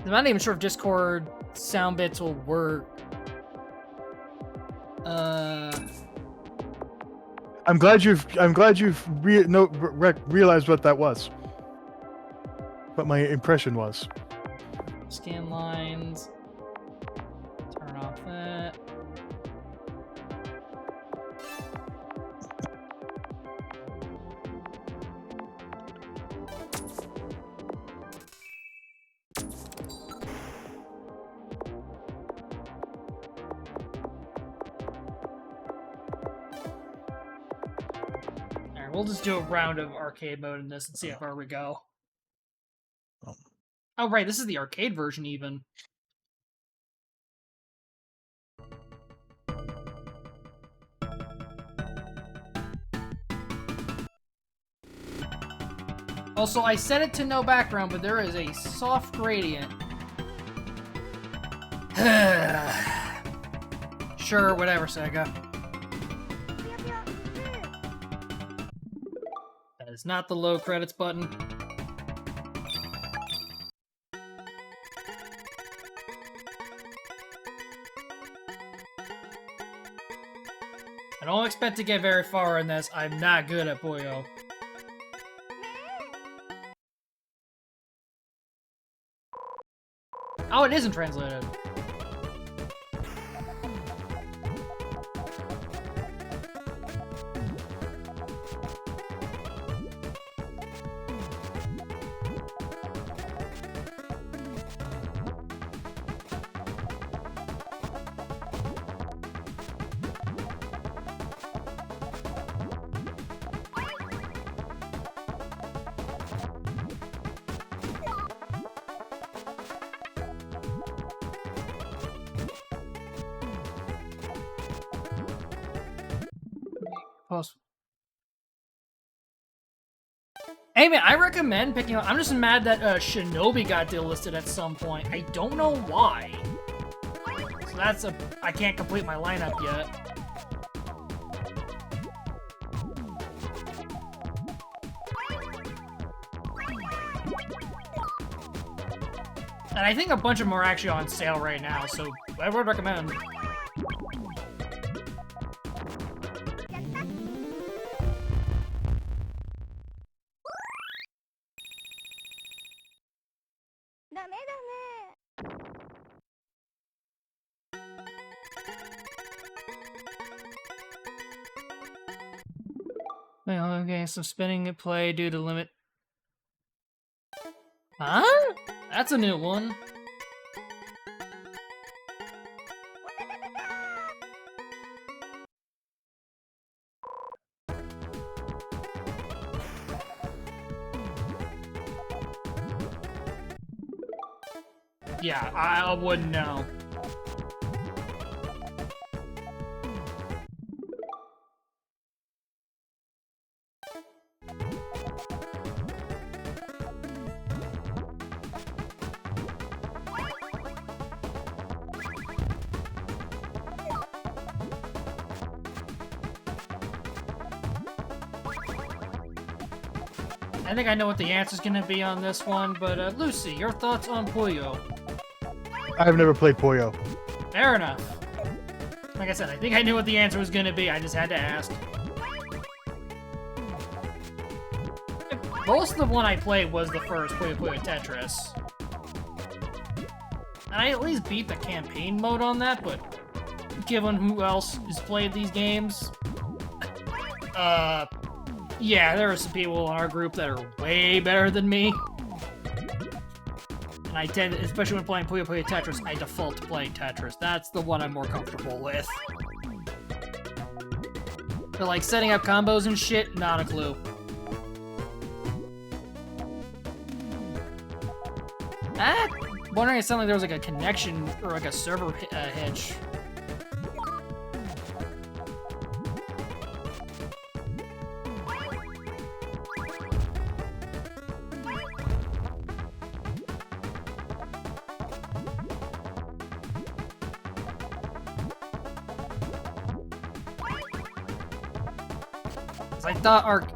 I'm not even sure if Discord sound bits will work. I'm glad you've realized what that was. What my impression was. Scan lines. Turn off that. Alright, we'll just do a round of arcade mode in this and see how far we go. Oh, right, this is the arcade version, even. Also, I set it to no background, but there is a soft gradient. Sure, whatever, Sega. That is not the low credits button. I don't expect to get very far in this. I'm not good at Puyo. Oh, it isn't translated. post. Hey man, I recommend picking up. I'm just mad that Shinobi got delisted at some point. I don't know why. So that's I can't complete my lineup yet. And I think a bunch of them are actually on sale right now, so I would recommend. Okay, so spinning at play due to limit. Huh? That's a new one. Yeah, I wouldn't know. I think I know what the answer's gonna be on this one, but Lucy, your thoughts on Puyo? I've never played Puyo. Fair enough. Like I said, I think I knew what the answer was gonna be, I just had to ask. Most of the one I played was the first Puyo Puyo Tetris. And I at least beat the campaign mode on that, but given who else has played these games, yeah, there are some people in our group that are way better than me. And I tend to, especially when playing Puyo Puyo Tetris, I default to playing Tetris. That's the one I'm more comfortable with. But like setting up combos and shit, not a clue. Wondering if something there was like a connection or like a server hitch.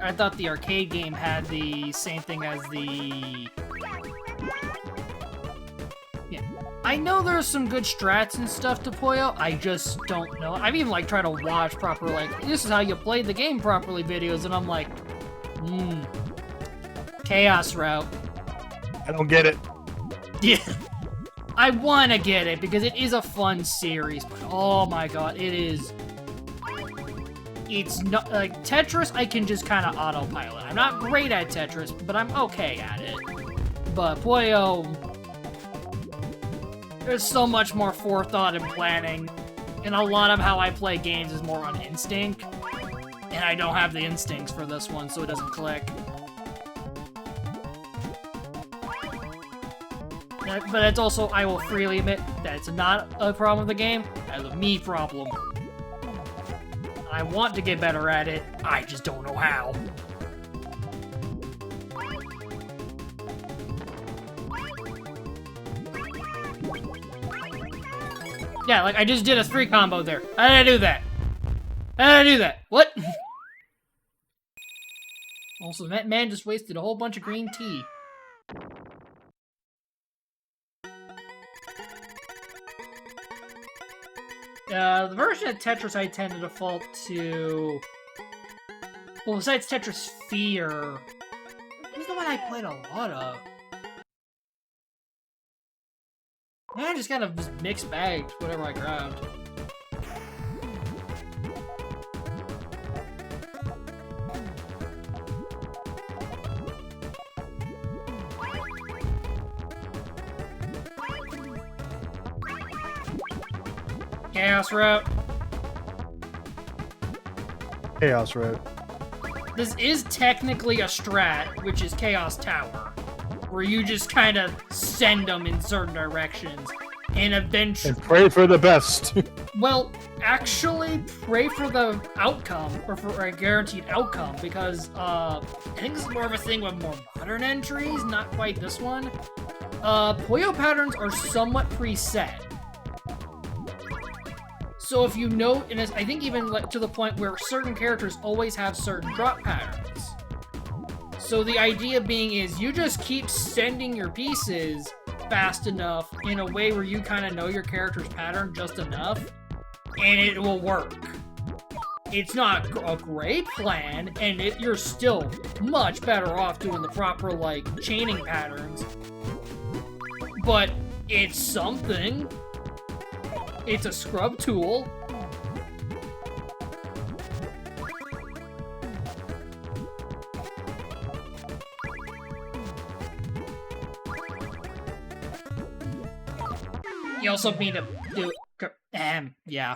I thought the arcade game had the same thing as the... Yeah. I know there's some good strats and stuff to Puyo, I just don't know. I've even like tried to watch proper, like, this is how you play the game properly videos, and I'm like, Chaos route. I don't get it. Yeah. I wanna get it, because it is a fun series, but oh my god, it is... It's not, like, Tetris I can just kind of autopilot. I'm not great at Tetris, but I'm okay at it. But Puyo, there's so much more forethought and planning, and a lot of how I play games is more on instinct, and I don't have the instincts for this one, so it doesn't click. But it's also, I will freely admit, that it's not a problem with the game, it's a me problem. I want to get better at it, I just don't know how. Yeah, like, I just did a 3 combo there. How did I do that? How did I do that? What? Also, that man just wasted a whole bunch of green tea. The version of Tetris I tend to default to... Well, besides Tetris Sphere... This is the one I played a lot of. Yeah, I just kind of just mixed bagged whatever I grabbed. Chaos route. Chaos route. This is technically a strat, which is Chaos Tower, where you just kind of send them in certain directions, and eventually... And pray for the best. Well, actually, pray for the outcome, or for a guaranteed outcome, because I think this is more of a thing with more modern entries, not quite this one. Puyo patterns are somewhat preset. So if you note, and I think even to the point where certain characters always have certain drop patterns. So the idea being is you just keep sending your pieces fast enough in a way where you kind of know your character's pattern just enough, and it will work. It's not a great plan, and you're still much better off doing the proper, like, chaining patterns. But it's something. It's a scrub tool. You also need to do... yeah.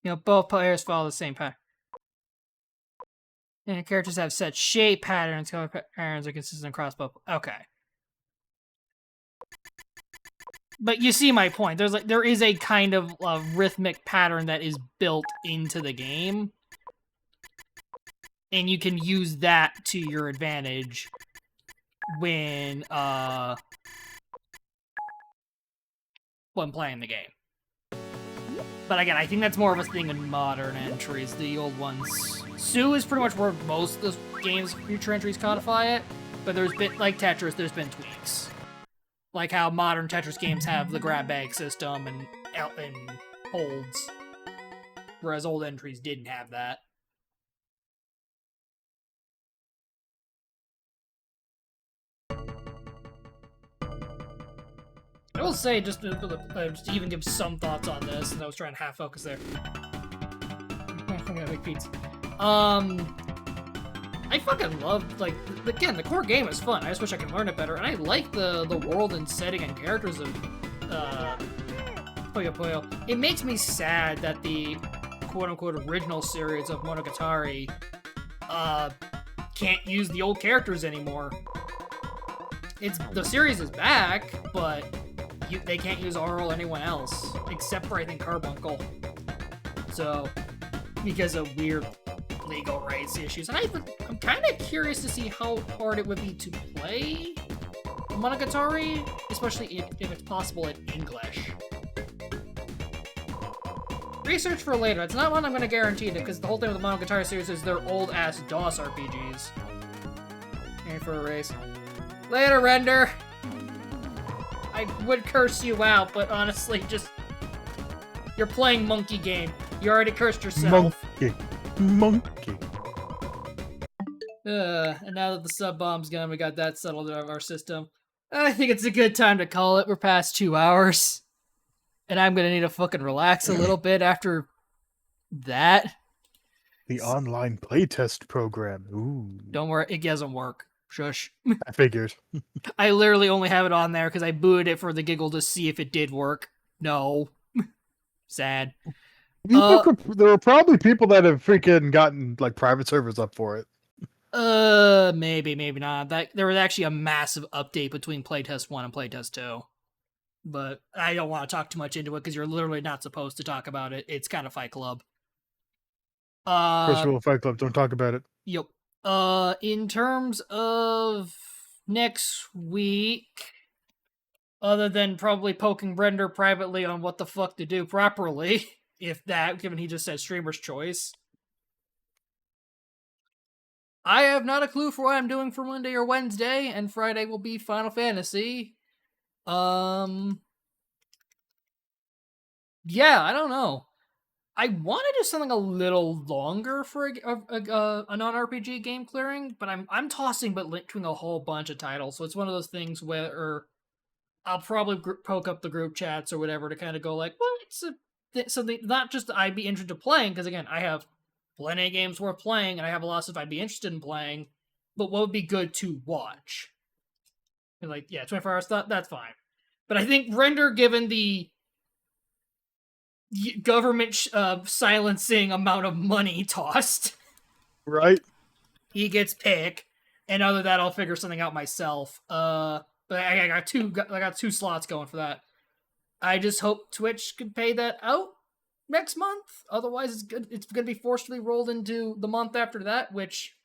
You know, both players follow the same pattern. And the characters have set shape patterns. Color patterns are consistent across both. Okay. But you see my point. There is a kind of rhythmic pattern that is built into the game. And you can use that to your advantage when playing the game. But again, I think that's more of a thing in modern entries. The old ones. Sue is pretty much where most of the game's future entries codify it. But there's been, like Tetris, there's been tweaks. Like how modern Tetris games have the grab bag system and holds. Whereas old entries didn't have that. I will say, just to even give some thoughts on this, and I was trying to half focus there. I'm gonna make pizza. I fucking love, like, again, the core game is fun. I just wish I could learn it better. And I like the world and setting and characters of Puyo Puyo. It makes me sad that the quote-unquote original series of Monogatari can't use the old characters anymore. The series is back, but they can't use Aurel or anyone else, except for, I think, Carbuncle. So, because of weird legal rights issues. And I'm kind of curious to see how hard it would be to play Monogatari, especially if it's possible in English. Research for later. It's not one I'm going to guarantee, because the whole thing with the Monogatari series is they're old-ass DOS RPGs. Aim for a race. Later, Render! I would curse you out, but honestly, you're playing monkey game. You already cursed yourself. Monkey. And now that the sub-bomb's gone, we got that settled out of our system. I think it's a good time to call it. We're past 2 hours. And I'm gonna need to fucking relax a little bit after that. The online playtest program. Ooh. Don't worry, it doesn't work. Shush. I figured. I literally only have it on there because I booted it for the giggle to see if it did work. No. Sad. There were probably people that have freaking gotten like private servers up for it. Maybe not. There was actually a massive update between playtest 1 and playtest 2. But I don't want to talk too much into it because you're literally not supposed to talk about it. It's kind of Fight Club. First rule of Fight Club, don't talk about it. Yep. In terms of next week, other than probably poking Brender privately on what the fuck to do properly, if that, given he just said streamer's choice. I have not a clue for what I'm doing for Monday or Wednesday, and Friday will be Final Fantasy. Yeah, I don't know. I want to do something a little longer for a non-RPG game clearing, but I'm tossing between a whole bunch of titles, so it's one of those things where I'll probably poke up the group chats or whatever to kind of go like, well, it's something not just that I'd be interested in playing, because again, I have plenty of games worth playing, and I have a lot of stuff I'd be interested in playing, but what would be good to watch? And like, yeah, 24 hours, that's fine. But I think Render, given the government silencing amount of money tossed, right? He gets pick, and other than that, I'll figure something out myself. But I got two slots going for that. I just hope Twitch could pay that out next month. Otherwise, it's going to be forcibly rolled into the month after that, which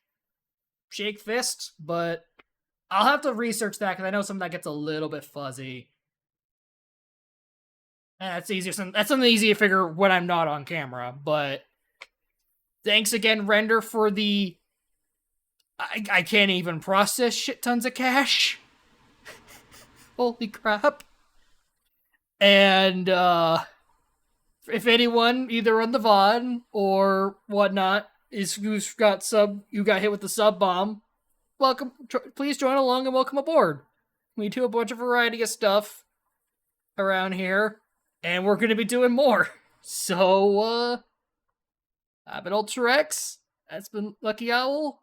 shake fist. But I'll have to research that because I know some of that gets a little bit fuzzy. And that's easier. That's something easy to figure when I'm not on camera. But thanks again, Render, for the. I can't even process shit tons of cash. Holy crap. And if anyone, either on the VOD or whatnot, who's got you got hit with the sub bomb, welcome. Please join along and welcome aboard. We do a bunch of variety of stuff around here, and we're gonna be doing more. So, I've been Ultra X. That's been Lucky Owl.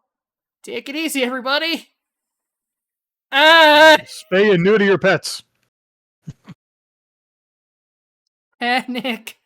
Take it easy, everybody. Spay and neuter your pets. Panic.